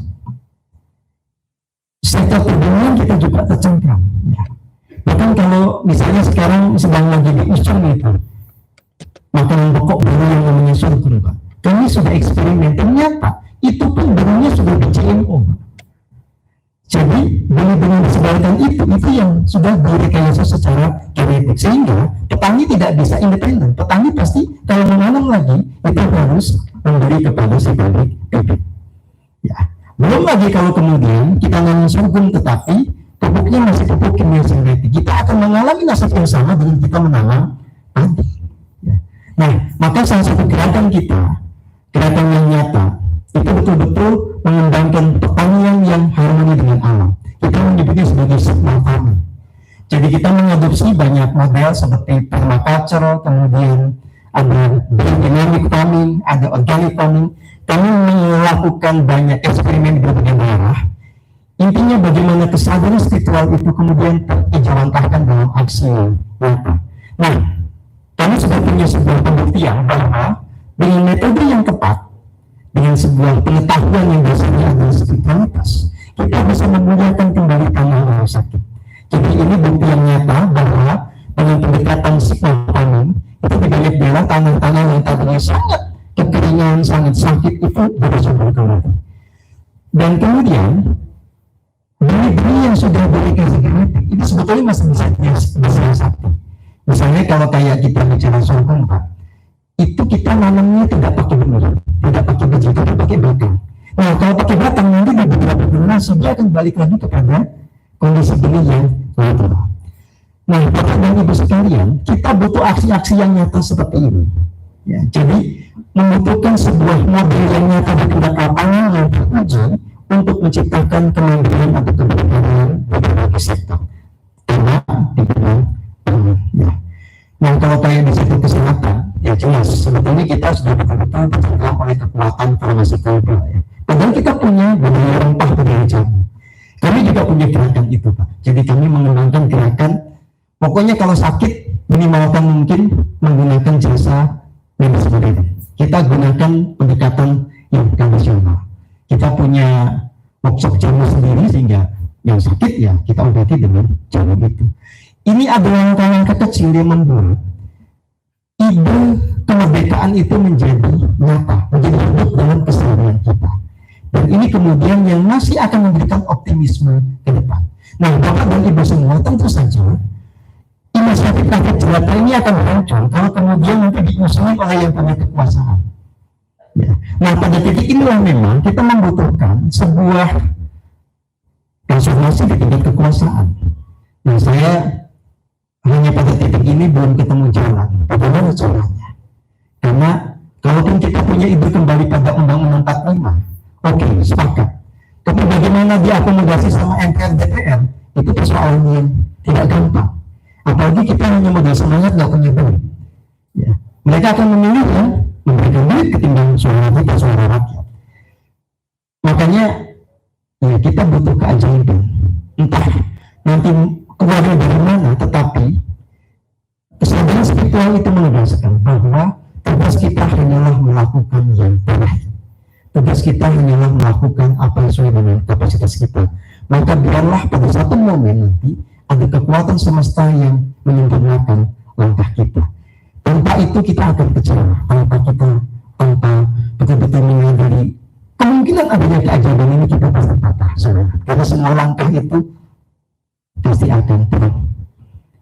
[SPEAKER 7] Sektor pertanian kita juga tercengkram. Ya. Bahkan kalau misalnya sekarang sedang lagi diisu itu makanan pokok baru yang namanya sorghum, Pak. Kami sudah eksperimen, ternyata itu pun barunya sudah di-GMO. Jadi benih-benih disebarkan itu yang sudah direkayasa secara genetik, sehingga petani tidak bisa independen. Petani pasti kalau menanam lagi itu harus memberi kepada si pabrik bibit. Ya, belum lagi kalau kemudian kita nanam sorghum tetapi pupuknya masih pupuk kimia sintetik, kita akan mengalami nasib yang sama dengan kita menanam padi. Ya. Nah, maka salah satu gerakan kita, gerakan yang nyata, itu betul-betul mengembangkan pertanian yang harmoni dengan alam. Kita menyebutnya sebagai smart farming. Jadi kita mengadopsi banyak model seperti permaculture, kemudian ada biodynamic farming, ada organic farming. Kami melakukan banyak eksperimen di berbagai daerah. Intinya bagaimana kesadaran spiritual itu kemudian terjawantahkan dalam aksi nyata. Nah, kami sudah punya sebuah pembuktian bahwa dengan metode yang tepat, dengan sebuah pengetahuan yang biasanya adalah spiritualitas, kita bisa memulihkan kembali tanah yang sakit. Jadi ini bukti yang nyata bahwa dengan pendekatan psikofarming itu di banyak daerah tanah-tanah yang tadinya sangat kekeringan, sangat sakit itu bersumber kembali. Dan kemudian benih-benih yang sudah dikasih genetik itu sebetulnya masih bisa sakti. Misalnya kalau kayak kita bicara sorghum, Pak, itu kita nanamnya tidak pakai benih, tidak pakai biji, tapi pakai batang. Nah, kalau pakai batang nanti di beberapa generasi dia akan balik lagi kepada kondisi benih yang natural. Nah, Bapak dan Ibu sekalian, kita butuh aksi-aksi yang nyata seperti ini. Ya, jadi membutuhkan sebuah model yang nyata di tingkat lapangan yang teruji untuk menciptakan kemandirian atau keberagaman di berbagai sektor. Karena di bidang ya. Nah, kalau kayak di sektor kesehatan, ya jelas sebetulnya kita sudah betul-betul tercengkram oleh kekuatan farmasi global. Ya. Padahal kita punya budaya rempah, budaya jamu. Kami juga punya gerakan itu, Pak. Jadi kami mengembangkan gerakan, pokoknya kalau sakit minimalkan mungkin menggunakan jasa medis modern. Kita gunakan pendekatan yang konvensional. Kita punya workshop jamu sendiri sehingga yang sakit ya kita obati dengan jamu itu. Ini adalah langkah-langkah kecil yang membuat ide kemerdekaan itu menjadi nyata, menjadi hidup dalam keseharian kita. Dan ini kemudian yang masih akan memberikan optimisme ke depan. Nah, Bapak dan Ibu semua, tentu saja inisiatif rakyat jelata ini akan hancur kalau kemudian nanti diusulkan oleh yang punya kekuasaan. Ya. Nah, pada titik inilah memang kita membutuhkan sebuah transformasi di tingkat kekuasaan. Nah, saya hanya pada titik ini belum ketemu jalan. Bagaimana caranya? Karena kalaupun kita punya ide kembali pada Undang-Undang 45, oke, sepakat. Tapi bagaimana diakomodasi sama MPR DPR, itu persoalan yang tidak gampang. Apalagi kita hanya modal semangat, nggak punya duit. Ya. Mereka akan memilih yang memberikan duit ketimbang suara kita, suara rakyat. Makanya ya, kita butuh keajaiban. Entah nanti keluarnya dari mana, tetapi kesadaran spiritual itu menegaskan bahwa tugas kita hanyalah melakukan yang terbaik. Tugas kita hanyalah melakukan apa yang sesuai dengan kapasitas kita. Maka biarlah pada satu momen nanti ada kekuatan semesta yang menyempurnakan langkah kita. Tanpa itu kita akan kecewa. Tanpa betul-betul menyadari kemungkinan adanya keajaiban ini, kita pasti patah semangat. Karena semua langkah itu pasti akan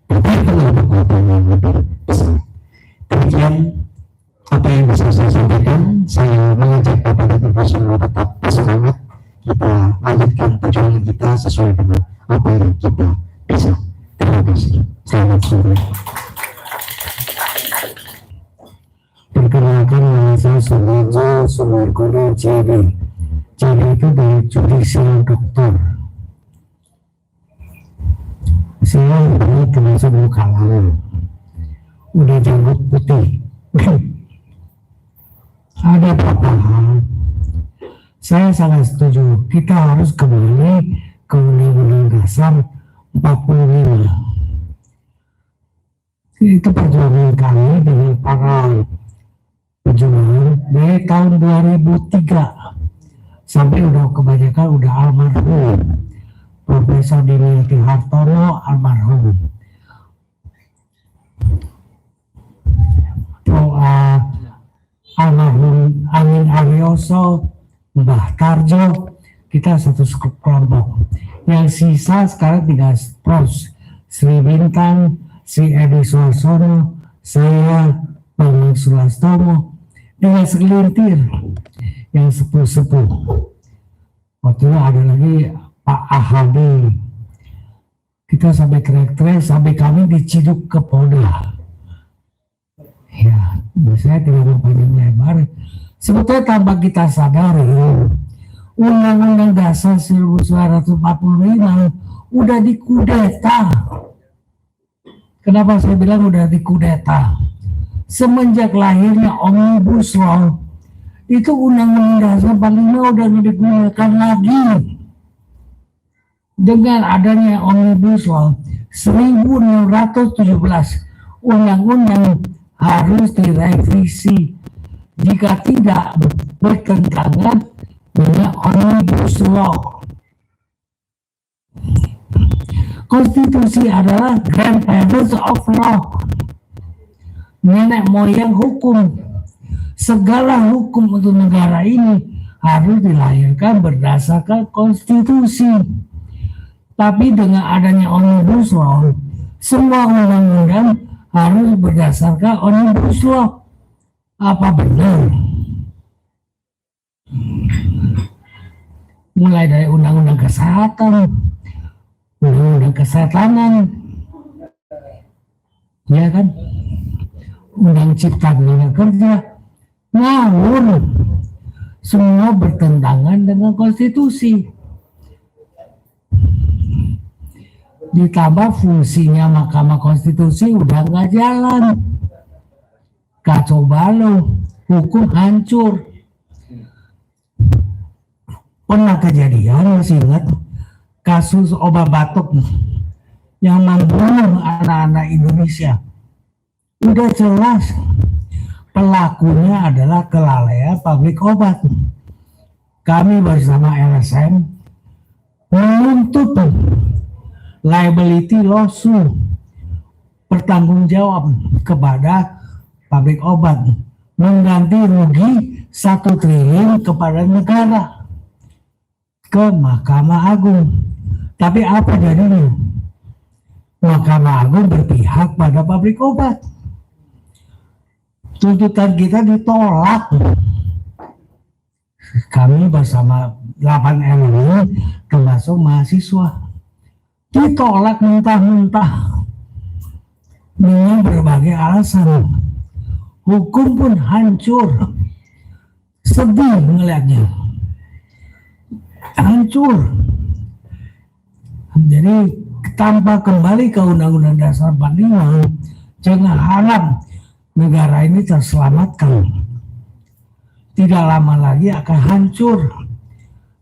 [SPEAKER 7] terbaikkan oleh kekuatan yang lebih besar. Demikian apa yang bisa saya sampaikan. Saya mengajak Bapak dan Ibu semua tetap bersemangat. Kita lanjutkan perjuangan kita sesuai dengan apa yang kita bisa. Terima kasih. Selamat sore. Perkenalkan, nama saya Sumarjo Sumargono JD. JD itu dari Judicial Doktor. Saya ini termasuk muka lalu, udah janggut putih. Ada beberapa hal saya sangat setuju, kita harus kembali ke Undang-Undang Dasar 45. Itu perjuangan kami dengan para pejuang dari tahun 2003 sampai udah kebanyakan udah almarhum Profesor Diniati Hartono almarhum, almarhum Amin Aryoso, Mbah Tarjo, kita satu kelompok. Yang sisa sekarang tinggal Pros, Sri Bintang, Sri Edi Suarsono, saya, Bang Sulastomo, dengan segelintir yang sepuh-sepuh. Waktu itu ada lagi Pak Ahadi. Kita sampai teriak-teriak sampai kami diciduk ke Polda. Ya, saya tidak mau panjang lebar. Sebetulnya tanpa kita sadari, Undang-Undang Dasar 1945 udah dikudeta. Kenapa saya bilang udah dikudeta? Semenjak lahirnya Omnibus Law, itu Undang-Undang Dasar 45 udah digunakan lagi. Dengan adanya Omnibus Law 1617, undang-undang harus direvisi jika tidak bertentangan dengan Omnibus Law. Konstitusi adalah grandparents of law, nenek moyang hukum. Segala hukum untuk negara ini harus dilahirkan berdasarkan konstitusi. Tapi dengan adanya Omnibus Law, semua undang-undang harus berdasarkan Omnibus Law. Apa benar? Mulai dari undang-undang kesehatan, undang-undang kesehatanan, ya kan? Undang Cipta Kerja, ngawur, semua bertentangan dengan konstitusi. Ditambah fungsinya Mahkamah Konstitusi udah nggak jalan, kacau balau, hukum hancur. Pernah kejadian, masih ingat kasus obat batuk yang membunuh anak-anak Indonesia. Udah jelas pelakunya adalah kelalaian pabrik obat. Kami bersama LSM menuntut liability lawsuit, bertanggung jawab kepada pabrik obat, mengganti rugi 1 triliun kepada negara ke Mahkamah Agung. Tapi apa jadinya? Mahkamah Agung berpihak pada pabrik obat. Tuntutan kita ditolak. Kami bersama 8 LMI termasuk mahasiswa ditolak mentah-mentah dengan berbagai alasan. Hukum pun hancur. Sedih melihatnya. Hancur. Jadi tanpa kembali ke Undang-Undang Dasar 45, jangan harap negara ini terselamatkan. Tidak lama lagi akan hancur.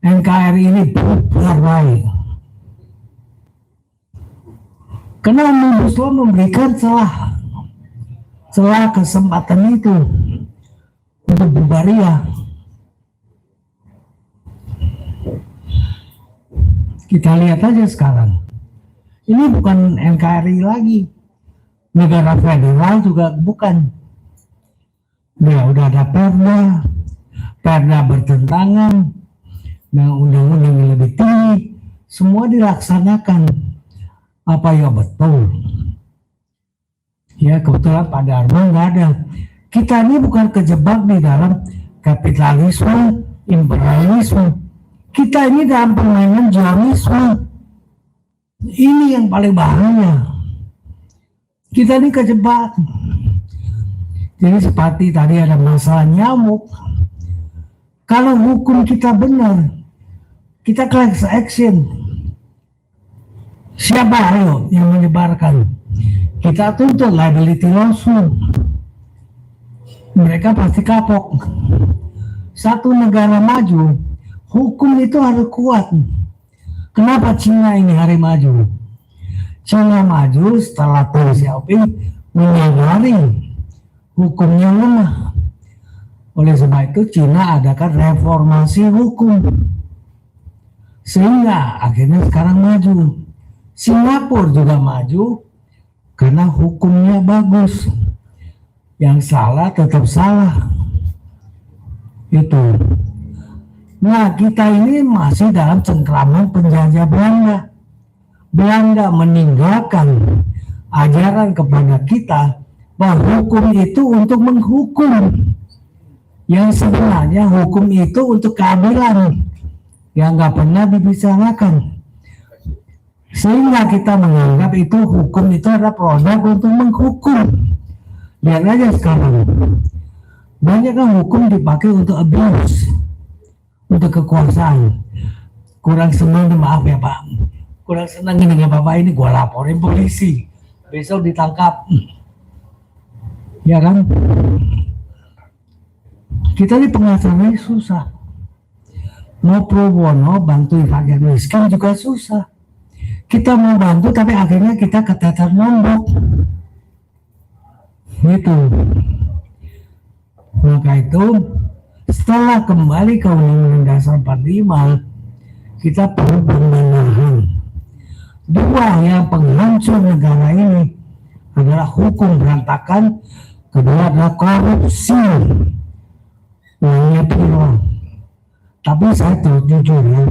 [SPEAKER 7] NKRI ini bubar baik. Karena Omnibus Law memberikan celah kesempatan itu untuk bubaria. Kita lihat aja sekarang. Ini bukan NKRI lagi. Negara federal juga bukan. Ya, udah ada perda bertentangan dengan undang-undang yang lebih tinggi. Semua dilaksanakan. Apa ya betul? Ya, kebetulan Pak Dharma nggak ada. Kita ini bukan kejebak di dalam kapitalisme, imperialisme. Kita ini dalam permainan Zionisme. Ini yang paling bahaya. Kita ini kejebak. Jadi seperti tadi ada masalah nyamuk. Kalau hukum kita benar, kita class action. Siapa ayo yang menyebarkan? Kita tuntut liability lawsuit. Mereka pasti kapok. Satu negara maju, hukum itu harus kuat. Kenapa Cina ini hari maju? Cina maju setelah Deng Xiaoping menyadari hukumnya lemah. Oleh sebab itu Cina adakan reformasi hukum. Sehingga akhirnya sekarang maju. Singapura juga maju karena hukumnya bagus. Yang salah tetap salah. Itu. Nah, kita ini masih dalam cengkraman penjajah Belanda. Belanda meninggalkan ajaran kepada kita bahwa hukum itu untuk menghukum. Yang sebenarnya hukum itu untuk keadilan yang nggak pernah dibicarakan. Sehingga kita menganggap itu hukum itu adalah produk untuk menghukum. Lihat aja sekarang. Banyak kan hukum dipakai untuk abuse. Untuk kekuasaan. Kurang senang, maaf ya Pak. Kurang senang dengan Bapak ini, gua laporin polisi. Besok ditangkap. Ya kan? Kita di pengacaranya susah. Mau pro bono bantuin rakyat miskin juga susah. Kita mau bantu tapi akhirnya kita keteter nombok. Gitu. Maka itu setelah kembali ke Undang-Undang Dasar 45, kita perlu pembenahan. Dua yang penghancur negara ini adalah hukum berantakan, kedua adalah korupsi. Uangnya piro. Tapi saya jujur ya,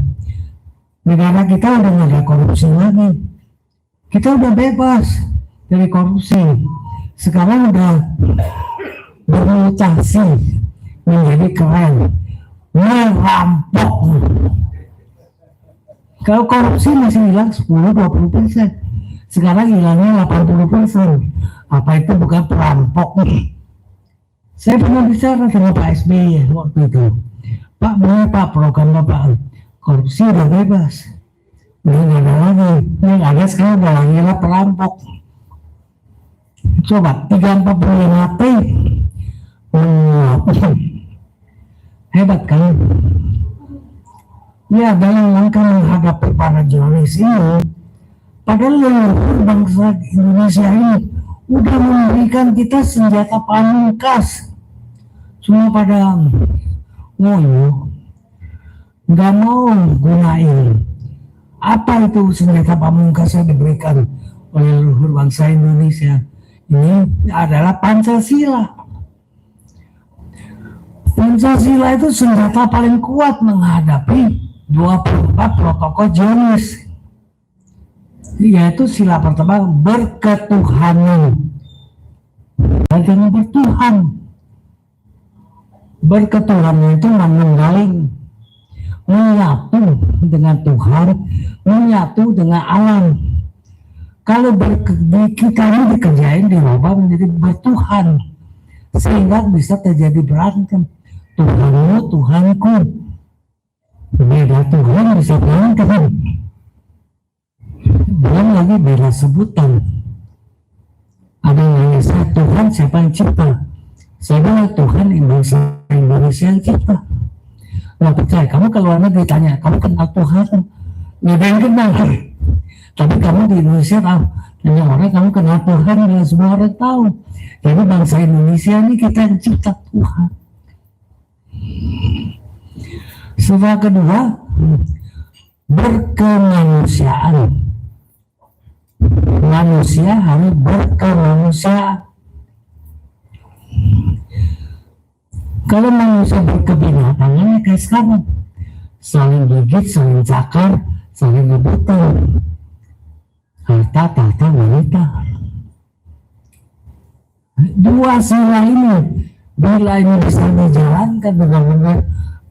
[SPEAKER 7] negara kita udah nggak ada korupsi lagi. Kita udah bebas dari korupsi. Sekarang udah bermutasi menjadi keren, merampok. Kalau korupsi masih hilang 10-20%, sekarang hilangnya 80%. Apa itu bukan perampok? Saya pernah bicara dengan Pak SBY waktu itu. Pak, boleh Pak program Bapak korupsi udah bebas. Udah nggak ada lagi. Yang ada sekarang udah lagi lah perampok. Coba 345 T. Hebat kan? Ya, dalam langkah menghadapi para Zionis ini, padahal leluhur bangsa Indonesia ini udah memberikan kita senjata pamungkas. Cuma pada ngoyo, nggak mau gunain. Apa itu senjata pamungkas yang diberikan oleh leluhur bangsa Indonesia? Ini adalah Pancasila. Pancasila itu senjata paling kuat menghadapi 24 protokol Zionis, yaitu sila pertama berketuhanan. Jangan bertuhan. Berketuhanan itu menenggaling, menyatu dengan Tuhan, menyatu dengan alam. Kalau kita ini dikerjain dirubah menjadi bertuhan, sehingga bisa terjadi berantem. Tuhanmu, Tuhanku. Beda Tuhan bisa berantem. Belum lagi beda sebutan. Ada yang nanya saya, Tuhan siapa yang cipta? Saya bilang Tuhan Indonesia yang cipta. Nggak percaya, kamu ke luar negeri tanya, kamu kenal Tuhan? Nggak ada yang kenal. Tapi kamu di Indonesia tahu, tanya orang kamu kenal Tuhan, dan semua orang tahu. Jadi bangsa Indonesia ini kita yang cipta Tuhan. Setelah kedua, berkemanusiaan. Manusia harus berkemanusiaan. Kalau manusia berkebinatangan, kayak sekarang, saling gigit, saling cakar, saling rebutan harta, tahta, wanita. Dua sila ini, bila ini bisa dijalankan dengan benar,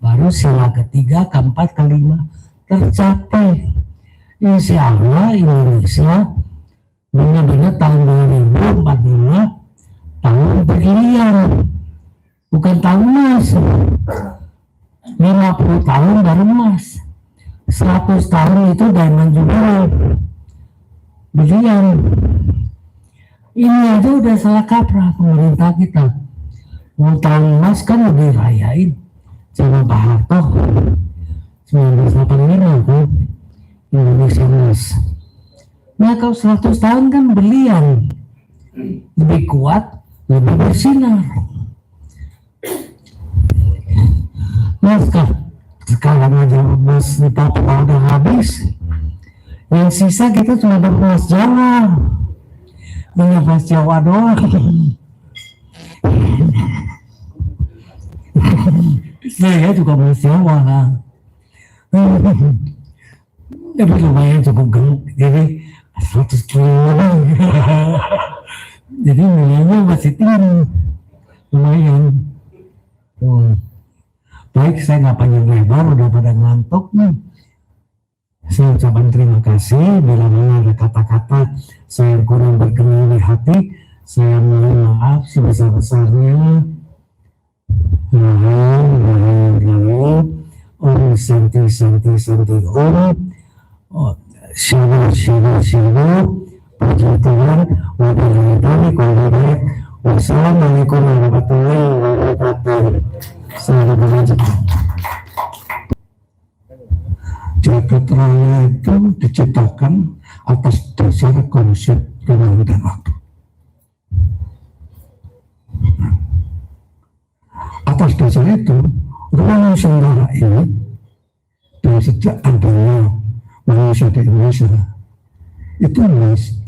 [SPEAKER 7] baru sila ketiga, keempat, kelima tercapai. Insya Allah Indonesia benar-benar tahun 2045 tahun berlian, bukan tahun emas. 50 tahun baru emas, 100 tahun itu diamond jubilee berlian. Ini aja udah salah kaprah pemerintah kita. Mau tahun emas kan lebih rayain sama Pak Harto 1985 tuh Indonesia emas. Nah kalau 100 tahun kan berlian, lebih kuat, lebih bersinar. Nah sekarang aja emas di Papua udah habis, yang sisa kita cuma dapat emas Jawa, dengan emas Jawa doang. Saya juga emas Jawa lah. Tapi lumayan cukup gemuk, jadi 100 kilo. Jadi nilainya masih tinggi, lumayan. Baik, saya nggak panjang lebar, udah pada ngantuk nih. Saya ucapkan terima kasih. Bila mana ada kata-kata saya kurang berkenan di hati, saya mohon maaf sebesar-besarnya. Om Santi Santi Santi Om. Shalom, puji Tuhan, wassalamualaikum warahmatullahi wabarakatuh. Saya belajar. Jagat raya itu diciptakan atas dasar konsep ruang dan waktu. Atas dasar itu, ruang Nusantara ini dan sejak adanya manusia di Indonesia itu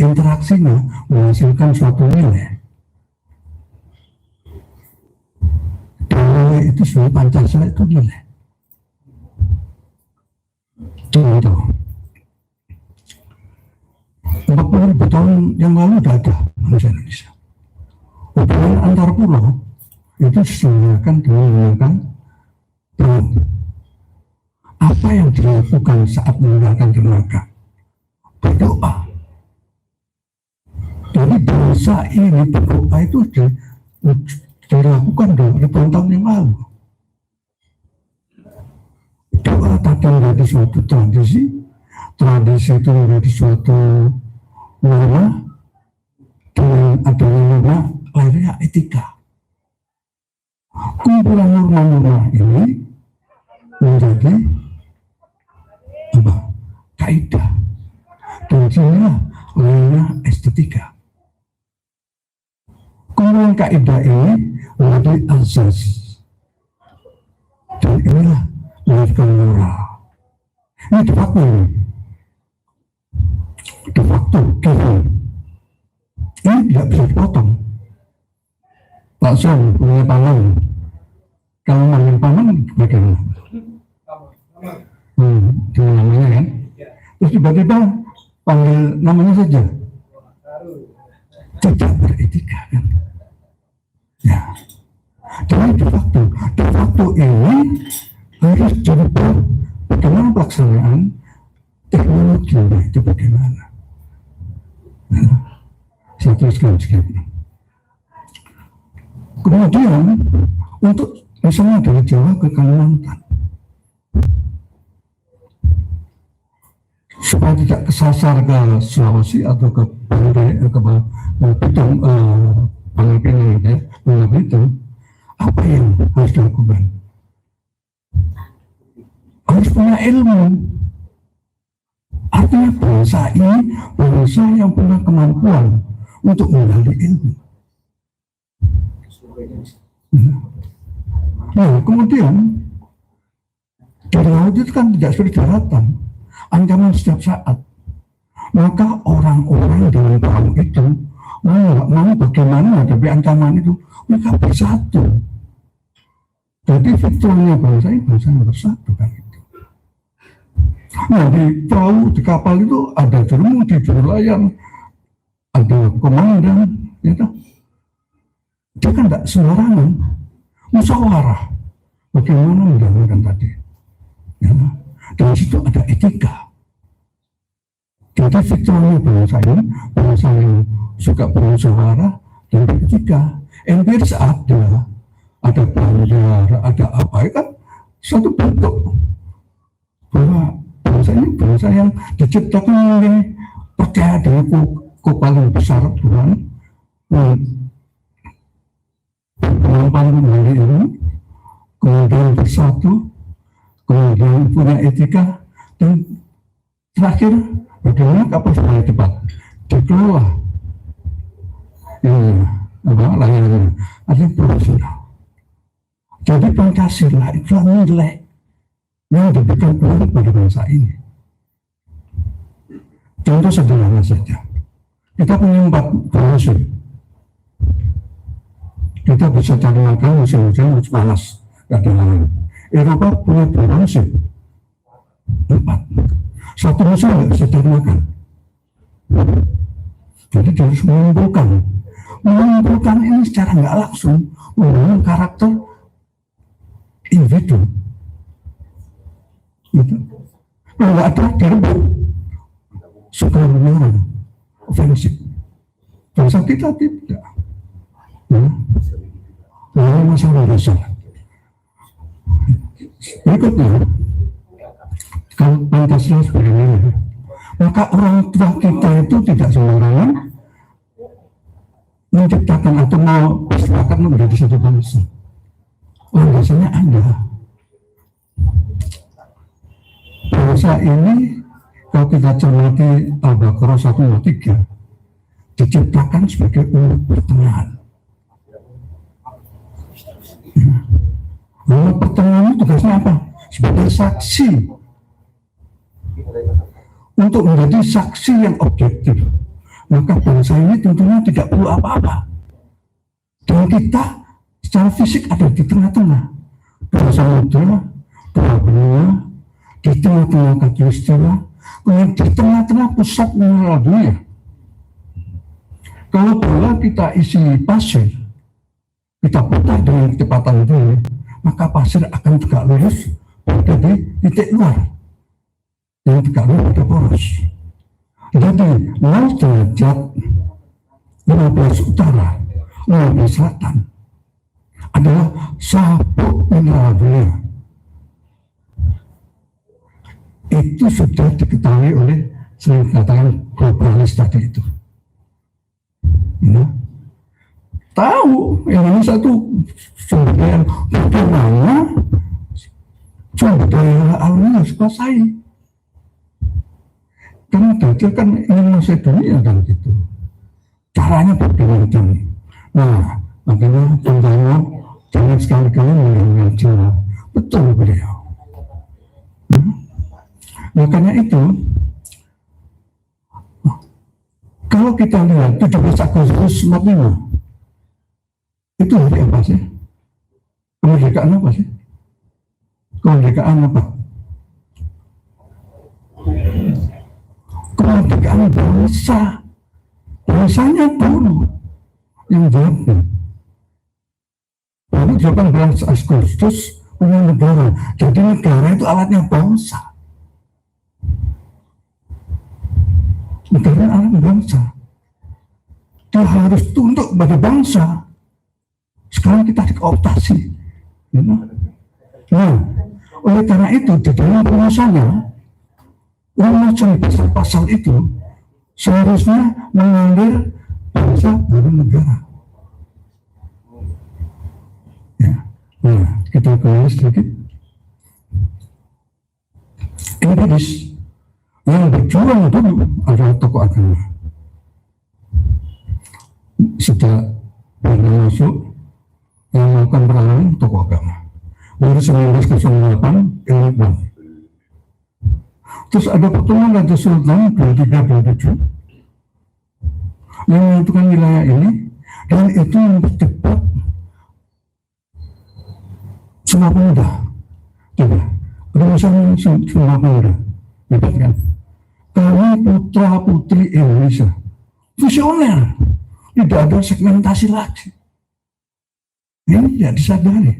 [SPEAKER 7] interaksinya menghasilkan suatu nilai. Dan nilai itu sebenarnya Pancasila itu nilai. Contoh, 40.000 tahun yang lalu sudah ada manusia Indonesia. Hubungan antar pulau itu diselenggarakan dengan menggunakan perahu. Apa yang dilakukan saat meninggalkan dermaga? Berdoa. Jadi bangsa ini berdoa itu dilakukan ribuan tahun yang lalu. Doa tak menjadi suatu tradisi itu menjadi suatu norma, dengan adanya norma lahirnya etika. Kumpulan norma-norma ini menjadi kaidah, dan sehingga lahirnya estetika. Kumpulan kaidah ini menjadi azas, dan inilah melahirkan moral. Ini de facto given. Ini tidak bisa dipotong. Pak Son punya tangan,
[SPEAKER 6] Kalau manggil paman bagaimana? Dengan namanya kan? Terus tiba-tiba panggil namanya saja. Tidak beretika kan? Ya. Dan de facto ini harus dirubah bagaimana pelaksanaan teknologi itu bagaimana. Saya teruskan sekali. Kemudian untuk misalnya dari Jawa ke Kalimantan, supaya tidak kesasar ke Sulawesi atau ke Belitung, Bangka Pinang, Bangka Belitung, apa yang harus dilakukan? Harus punya ilmu. Artinya bangsa ini bangsa yang punya kemampuan untuk menggali ilmu. Nah, kemudian dari laut itu kan tidak seperti daratan, ancaman setiap saat. Maka orang-orang dalam perahu itu mau bagaimana menghadapi ancaman itu, mereka bersatu. Jadi fiturnya bangsa ini bangsa yang bersatu kan itu. Nah, di perahu, di kapal itu ada juru di juru layar, ada komandan, gitu. Dia kan tidak sembarangan, musyawarah bagaimana menjalankan tadi. Ya. Dan situ ada etika. Jadi fiturnya bangsa ini bangsa yang suka bermusyawarah dan beretika. Empiris ada belajar, ada apa, ya kan satu bentuk bahwa bangsa ini bangsa yang diciptakan oleh percaya dengan paling besar Tuhan, kemampuan mengenai ilmu, kemudian bersatu, kemudian punya etika, dan terakhir bagaimana kapal supaya cepat dikelola layanannya ada profesional. Jadi Pancasila itu nilai yang diberikan Tuhan pada bangsa ini. Contoh sederhana saja, kita punya 4 musim. Kita bisa cari makan musim hujan, musim panas, gak ada lain. Eropa punya berapa musim? 4. Satu musim nggak bisa cari makan. Jadi harus mengumpulkan ini secara nggak langsung membangun karakter individu. Gitu. Nah, nggak ada direbut, suka menyerang, ofensif. Bangsa kita tidak. Nah, masalah dasar. Berikutnya, kalau Pancasila seperti ini, maka orang tua kita itu tidak sembarangan menciptakan atau mau bersepakat menjadi satu bangsa. Landasannya ada. Bangsa ini, kalau kita cermati Al-Baqarah 123, diciptakan sebagai umat pertengahan. Umat pertengahan itu tugasnya apa? Sebagai saksi. Untuk menjadi saksi yang objektif, maka bangsa ini tentunya tidak perlu apa-apa. Dan kita secara fisik ada di tengah-tengah, dua samudra, dua benua, di tengah-tengah katulistiwa, kemudian di tengah-tengah pusat mineral dunia. Kalau bola kita isi pasir, kita putar dengan kecepatan tinggi, maka pasir akan tegak lurus pada di titik luar. Yang tegak lurus pada poros. Jadi 0 derajat 15 utara, 15 selatan adalah sabuk mineral dunia. Itu sudah diketahui oleh saya katakan globalis tadi itu. Ya. Tahu Indonesia itu sumber daya bagaimana sumber daya alamnya harus kuasai. Karena Dajjal kan ingin menguasai dunia dan gitu. Caranya bagaimana? Nah, makanya Bung jangan sekali-kali mendengar Jawa. Betul beliau. Makanya itu, kalau kita lihat 17 Agustus 45, itu hari apa sih? Kemerdekaan apa sih? Kemerdekaan apa? Kemerdekaan bangsa. Bangsanya dulu yang jawabnya. Baru 18 Agustus punya negara. Jadi negara itu alatnya bangsa. Negara alat bangsa. Dia harus tunduk pada bangsa. Sekarang kita dikooptasi. Nah, oleh karena itu di dalam rumusannya, rumusan pasal-pasal itu seharusnya mengalir bangsa baru negara. Ya, nah kita kembali sedikit. Inggris yang berjuang dulu adalah tokoh agama. Sejak Belanda masuk, yang melakukan perang tokoh agama. Baru 1908 Ilmuwan. Terus ada pertemuan Raja Sultan 23-27 yang menentukan wilayah ini, dan itu mempercepat Sumpah Pemuda. Coba, rumusan Sumpah Pemuda. Hebat kan? Kami putra putri Indonesia visioner, tidak ada segmentasi lagi. Ini tidak disadari.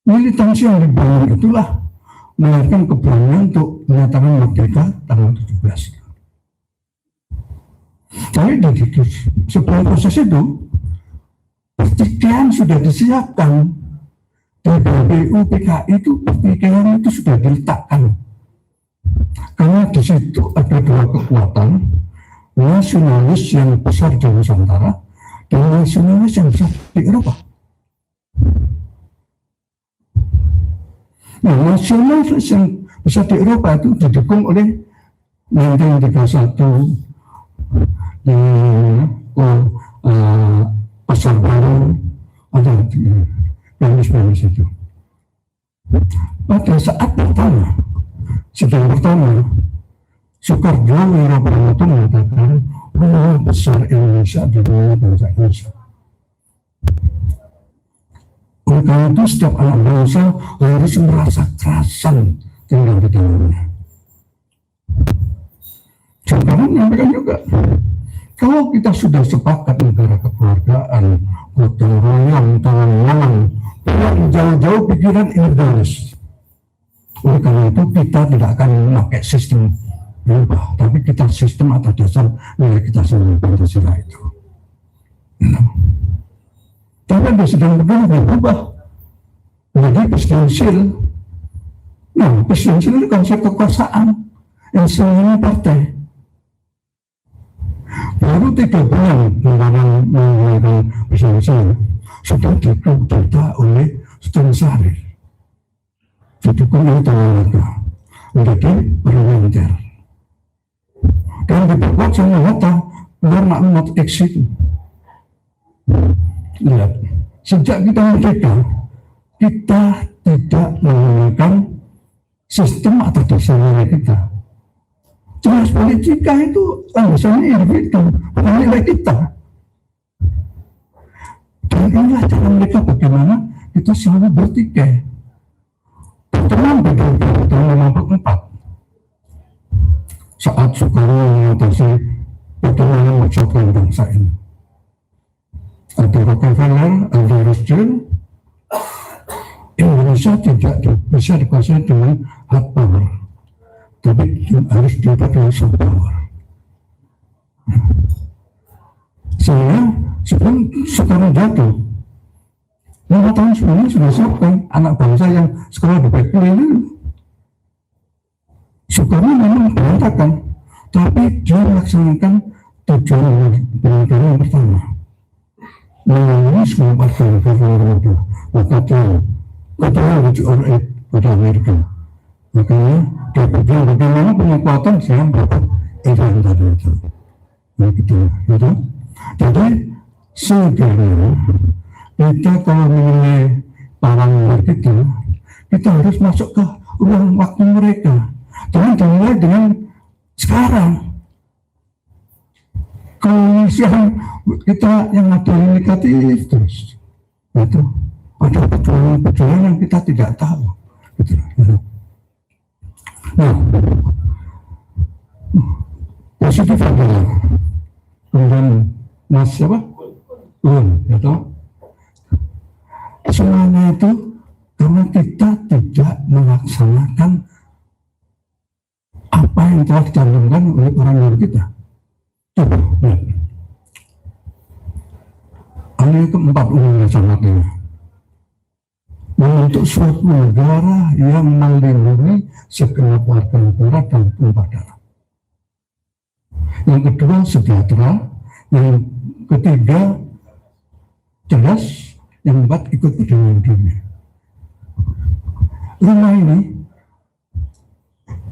[SPEAKER 6] Militansi yang dibangun itulah melahirkan keberanian untuk menyatakan merdeka tanggal 17. Tapi di sebelum proses itu, pertikaian sudah disiapkan. Di BBU PKI itu pertikaian itu sudah diletakkan. Karena di situ ada dua kekuatan, nasionalis yang besar di Nusantara dan nasionalis yang besar di Eropa. Nah, nasionalis yang besar di Eropa itu didukung oleh 1931 di Pasar Baru, ada di Paris itu. Pada saat pertama, sidang pertama, Soekarno Wirabanoto mengatakan rumah besar Indonesia di dunia bangsa Indonesia. Oleh karena itu setiap anak bangsa harus merasa kerasan tinggal di dalamnya. Soekarno menyampaikan juga, kalau kita sudah sepakat negara kekeluargaan, gotong royong, tangan menang, pulang jauh-jauh pikiran individualis. Oleh karena itu kita tidak akan memakai sistem berubah, tapi kita sistem atas dasar nilai kita sendiri, Pancasila itu. Tapi ada sedang berubah menjadi presidensial. Nah, presidensial itu konsep kekuasaan yang selama partai. Baru 3 bulan menggunakan presidensial sudah dikudeta oleh Sultan Syarif, didukung oleh Tawarga menjadi parlementer. Dan diperkuat sama Hatta karena umat X itu. Lihat, sejak kita merdeka, kita tidak menggunakan sistem atau dasar nilai kita. Jelas politika itu alasannya individu, bukan nilai kita. Dan inilah cara mereka bagaimana kita selalu bertikai. Pertemuan pada tahun 1954, saat Soekarno mengatasi bagaimana memecahkan bangsa ini. Ada Rockefeller, ada Rothschild. Indonesia tidak bisa dikuasai dengan hard power, tapi harus didapat dengan soft power. Sehingga sebelum Soekarno jatuh, 5 tahun sebelumnya sudah siapkan anak bangsa yang sekolah di Berkeley ini. Soekarno memang berantakan, tapi dia melaksanakan tujuan negara yang pertama, menangani semua partai negara itu. Maka dia ketua WTO pada Amerika. Makanya dia berjuang bagaimana punya kekuatan sehingga dapat event tadi itu. Begitu, gitu. Jadi sebenarnya kita kalau menilai para luar kita harus masuk ke ruang waktu mereka. Jangan dimulai dengan sekarang. Kalau misalnya kita yang ada negatif terus, itu pada perjuangan yang kita tidak tahu. Gitu. Nah, positif adalah kemudian Mas siapa? Gitu. Semuanya itu karena kita tidak melaksanakan apa yang telah dicantumkan oleh para leluhur kita. Coba, lihat. Ayat keempat umumnya sangat ini. Membentuk suatu negara yang melindungi segenap warga negara dan tumpah darah. Yang kedua sejahtera, yang ketiga cerdas, yang keempat ikut perjuangan dunia.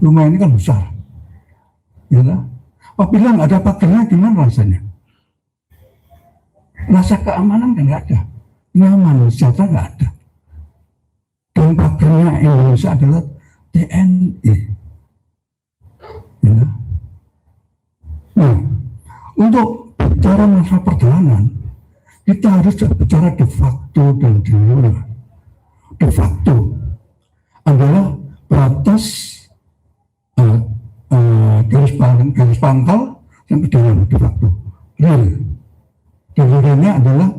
[SPEAKER 6] Rumah ini kan besar, ya kan? Apabila nggak ada pagarnya gimana rasanya? Rasa keamanan kan nggak ada, nyaman, sejahtera nggak ada. Dan pagarnya Indonesia adalah TNI. Ya. Nah, untuk bicara masalah pertahanan, kita harus bicara de facto dan de jure. De facto adalah batas garis pangkal yang berjalan de facto. Real. De jure-nya adalah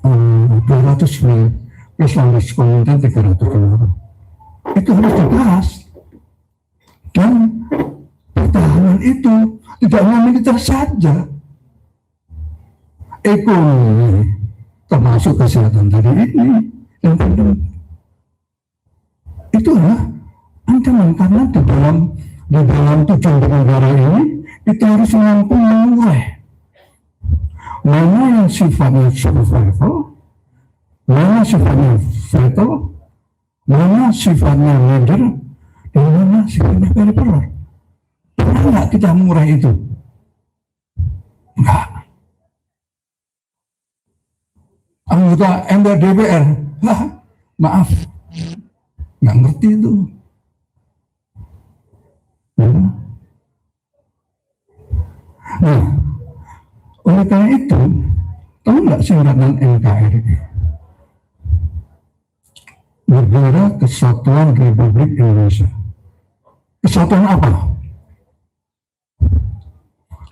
[SPEAKER 6] 200 mil plus landas komunitas 300 km. Itu harus dibahas. Dan pertahanan itu tidak hanya militer saja, ekonomi termasuk kesehatan tadi ini yang penting. Itulah ancaman karena di dalam tujuan negara ini kita harus mampu mengurai mana yang sifatnya survival, mana sifatnya vital, mana sifatnya leader, dan mana sifatnya peripheral. Pernah nggak kita mengurai itu? Enggak. Anggota MPR DPR, maaf, nggak ngerti itu. Ya. Nah, oleh karena itu, tahu nggak singkatan NKRI? Negara Kesatuan Republik Indonesia. Kesatuan apa?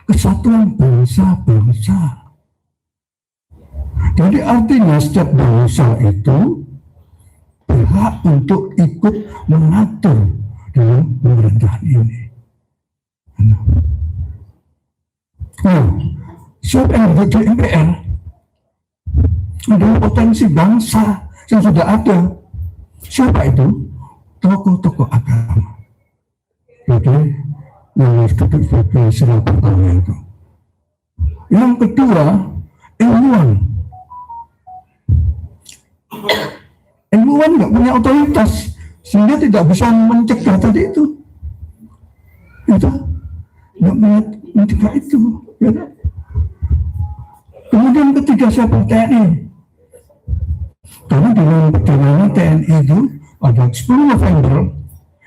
[SPEAKER 6] Kesatuan bangsa-bangsa. Jadi artinya setiap bangsa itu berhak untuk ikut mengatur dalam pemerintahan ini. Nah, siapa yang ada di MPR adalah potensi bangsa yang sudah ada. Siapa itu? Tokoh-tokoh agama. Jadi yang harus duduk sebagai sila pertama itu. Yang kedua, ilmuwan. Ilmuwan nggak punya otoritas sehingga tidak bisa mencegah tadi itu. Itu nggak punya mencegah itu. Ya. Kemudian ketiga siapa? TNI. Karena dalam perjalanan TNI itu pada 10 November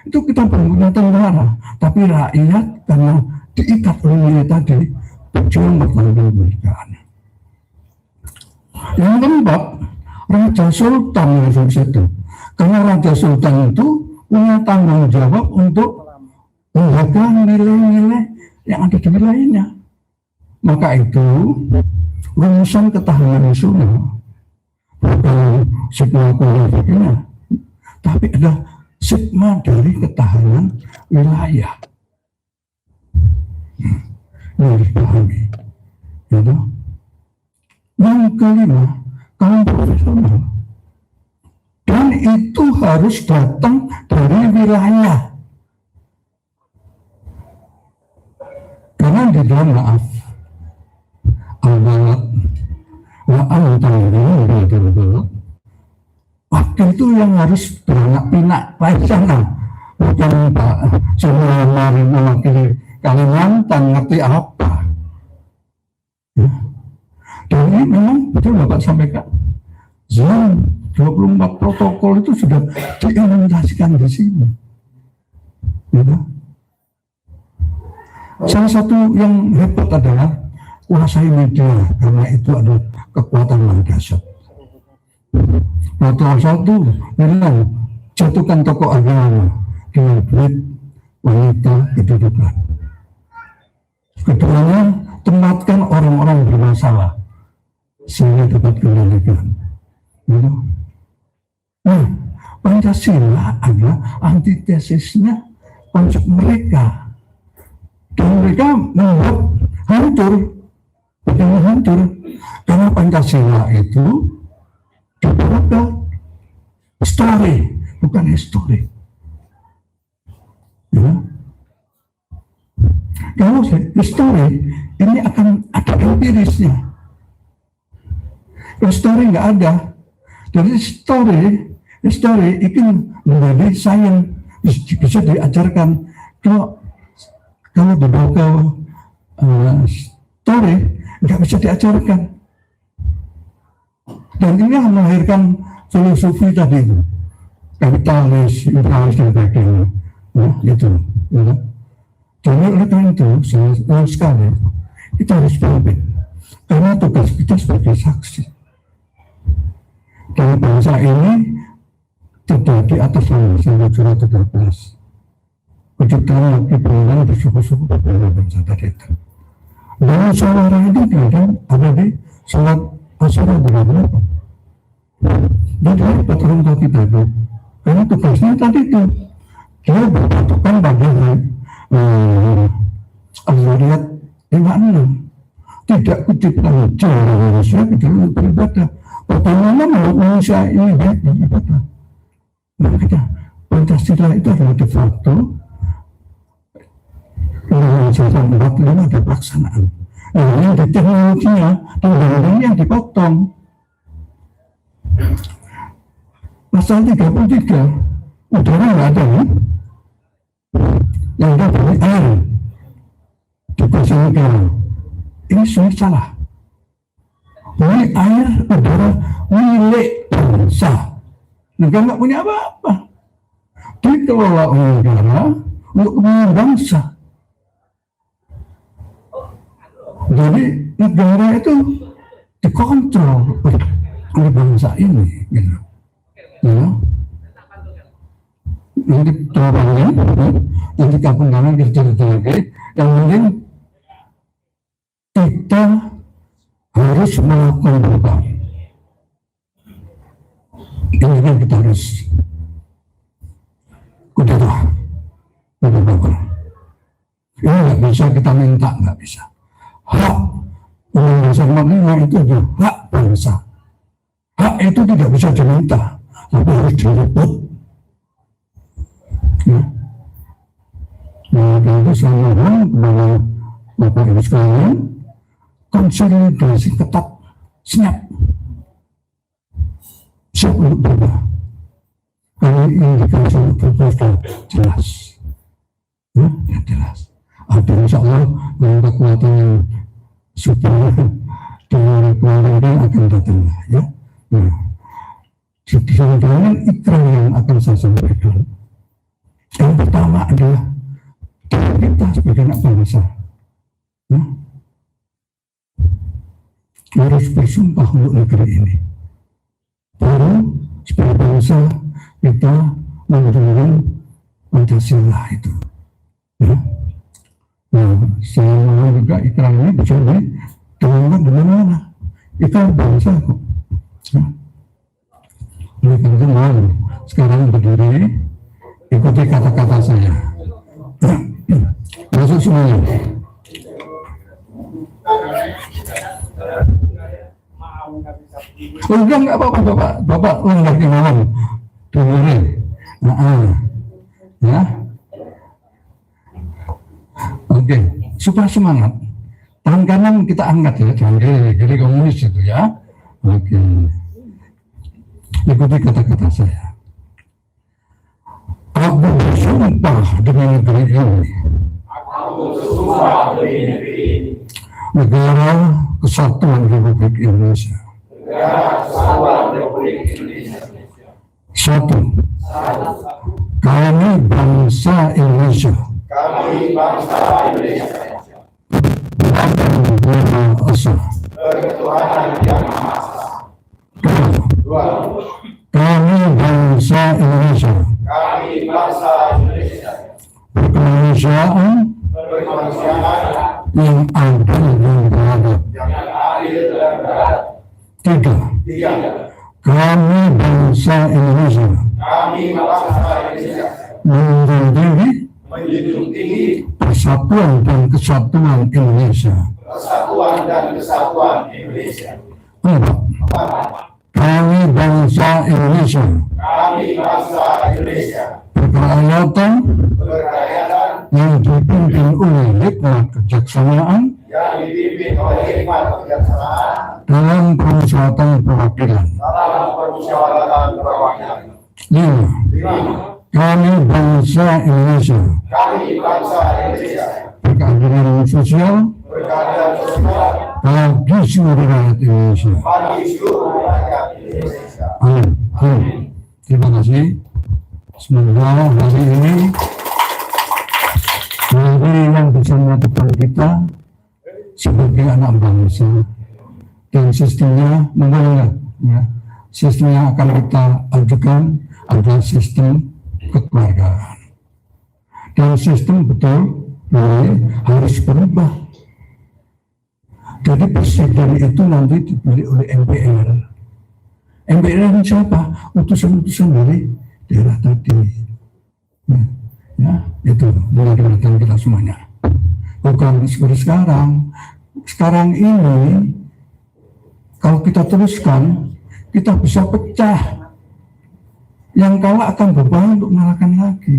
[SPEAKER 6] itu kita punya negara, tapi rakyat karena diikat oleh nilai tadi berjuang bertanggung kemerdekaan. Yang keempat, Raja Sultan yang itu, karena Raja Sultan itu punya tanggung jawab untuk menjaga nilai-nilai yang ada di wilayahnya. Maka itu rumusan ketahanan nasional bukan sigma politiknya, tapi ada sigma dari ketahanan wilayah. Ini harus dipahami. Gitu. Yang kelima, kaum profesional. Dan itu harus datang dari wilayah. Karena di dalam maaf, al-balad waktu itu yang harus beranak pinak baik sana, bukan Pak semua mari mewakili Kalimantan ngerti apa ya. Dan ini memang betul Bapak sampaikan Zon 24 protokol itu sudah diimplementasikan di sini ya. Salah satu yang hebat adalah kuasai media, karena itu adalah kekuatan yang dahsyat. Pasal 1 bilang jatuhkan tokoh agama dengan duit, wanita, kedudukan. Keduanya, tempatkan orang-orang bermasalah sehingga dapat kendalikan. Gitu. Nah, Pancasila adalah antitesisnya konsep mereka. Dan mereka membuat hancur, bukan hancur, karena Pancasila itu dibawa ke story, bukan history. Ya. Kalau history ini akan ada empirisnya. History nggak ada. Jadi history itu menjadi sains, bisa diajarkan. Kalau dibawa ke story nggak bisa diajarkan. Dan ini melahirkan filosofi tadi itu, kapitalis, imperialis dan sebagainya. Ya, itu. Ya. Jadi oleh karena itu, sekali kita harus pahami, karena tugas kita sebagai saksi. Dari bangsa ini terjadi atas nama sampai surat 13. Penciptaan lagi pengenalan bersuku-suku berbeda bangsa tadi itu. Dan suara itu ada di surat Asyara 38. Dan dia berturun kaki tadi. Karena tugasnya tadi itu, dia berpatokan bagi Al-Zariyat 56. Tidak kutipkan cara manusia ke dalam beribadah. Bagaimana manusia ini beribadah? Makanya Pancasila itu adalah de facto Undang-Undang 45 ada pelaksanaan. Nah, yang di teknologinya, undang-undang yang dipotong. Pasal 33, udara nggak ada ya? Yang ada dari air di pasal negara. Ini sudah salah. Ini air, udara milik bangsa. Negara nggak punya apa-apa. Dikelola oleh negara untuk kepentingan bangsa. Jadi negara itu dikontrol oleh bangsa ini, gitu. Ya. Nanti jawabannya, nanti kapan-kapan kita cerita lagi. Yang penting kita harus melakukan berubah. Ini kan kita harus kudeta, berubah. Ini nggak bisa kita minta, nggak bisa. Hak Undang-Undang 45 itu adalah hak bangsa. Hak itu tidak bisa diminta, tapi harus direbut. Ya. Nah, itu saya mohon kepada Bapak Ibu sekalian, konsolidasi ketat, siap untuk berubah. Karena indikasi untuk berubah sudah jelas. Ya, jelas. Ada insya Allah yang kekuatan yang supaya dengan kemarin ini akan datang. Ya. Nah, dengan ikrar yang akan saya sampaikan. Yang pertama adalah kita sebagai anak bangsa, ya, harus bersumpah untuk negeri ini. Baru sebagai bangsa kita menjalankan Pancasila itu. Ya. Nah, saya mau juga ikrar ini bisa ditemukan di mana-mana. Ikrar bangsa kok. Ya. Oleh karena itu mau sekarang berdiri, ikuti kata-kata saya. Masuk semuanya. Udah nggak apa-apa, Bapak lengkap imaman. Dengerin. Ya. Oke, supaya semangat. Tangan kanan kita angkat ya, jangan kiri komunis itu ya. Oke. Ikuti kata-kata saya. Aku bersumpah dengan negeri ini. Negara Kesatuan Republik Indonesia. Satu. Kami bangsa Indonesia. Berketuhanan Esa. Dua.
[SPEAKER 7] bangsa Indonesia
[SPEAKER 3] kami bangsa Indonesia
[SPEAKER 7] berkemanusiaan yang adil dan beradab. Tiga, kami bangsa Indonesia menjunjung tinggi persatuan dan kesatuan Indonesia. Empat, kami bangsa Indonesia berkedaulatan yang dipimpin oleh hikmat kejaksanaan dalam permusyawaratan perwakilan. Lima, kami bangsa Indonesia berkeadilan sosial bagi seluruh rakyat Indonesia. Amin. Terima kasih. Semoga hari ini hari yang bisa menyatukan kita sebagai anak bangsa, dan sistemnya mengenai sistem yang akan kita ajukan adalah sistem kekeluargaan, dan sistem betul harus berubah. Jadi presiden itu nanti dipilih oleh MPR. MPR ini siapa? Utusan-utusan dari daerah tadi. Ya, itu mudah-mudahan kita semuanya. Bukan seperti sekarang. Sekarang ini kalau kita teruskan, kita bisa pecah. Yang kalah akan berbahaya untuk mengalahkan lagi.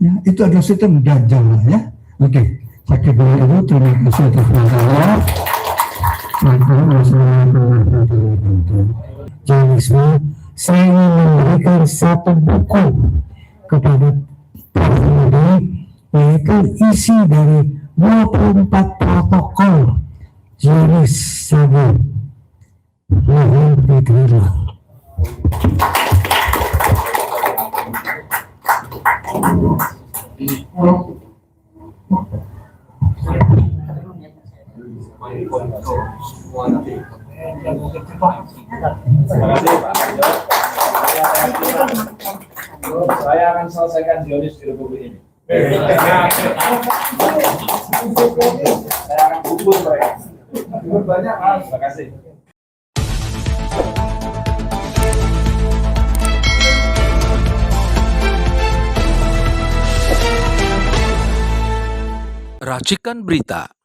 [SPEAKER 7] Ya, itu adalah sistem dajjal ya. Oke, saya kira itu. Terima kasih atas perhatiannya. Jadi saya ingin memberikan satu buku kepada para pemudik, yaitu isi dari 24 protokol Zionis Sabu. Mohon diterima.
[SPEAKER 3] Saya akan selesaikan Zionis di Republik ini. Saya akan kubur mereka. Banyak, terima kasih.
[SPEAKER 9] Racikan Berita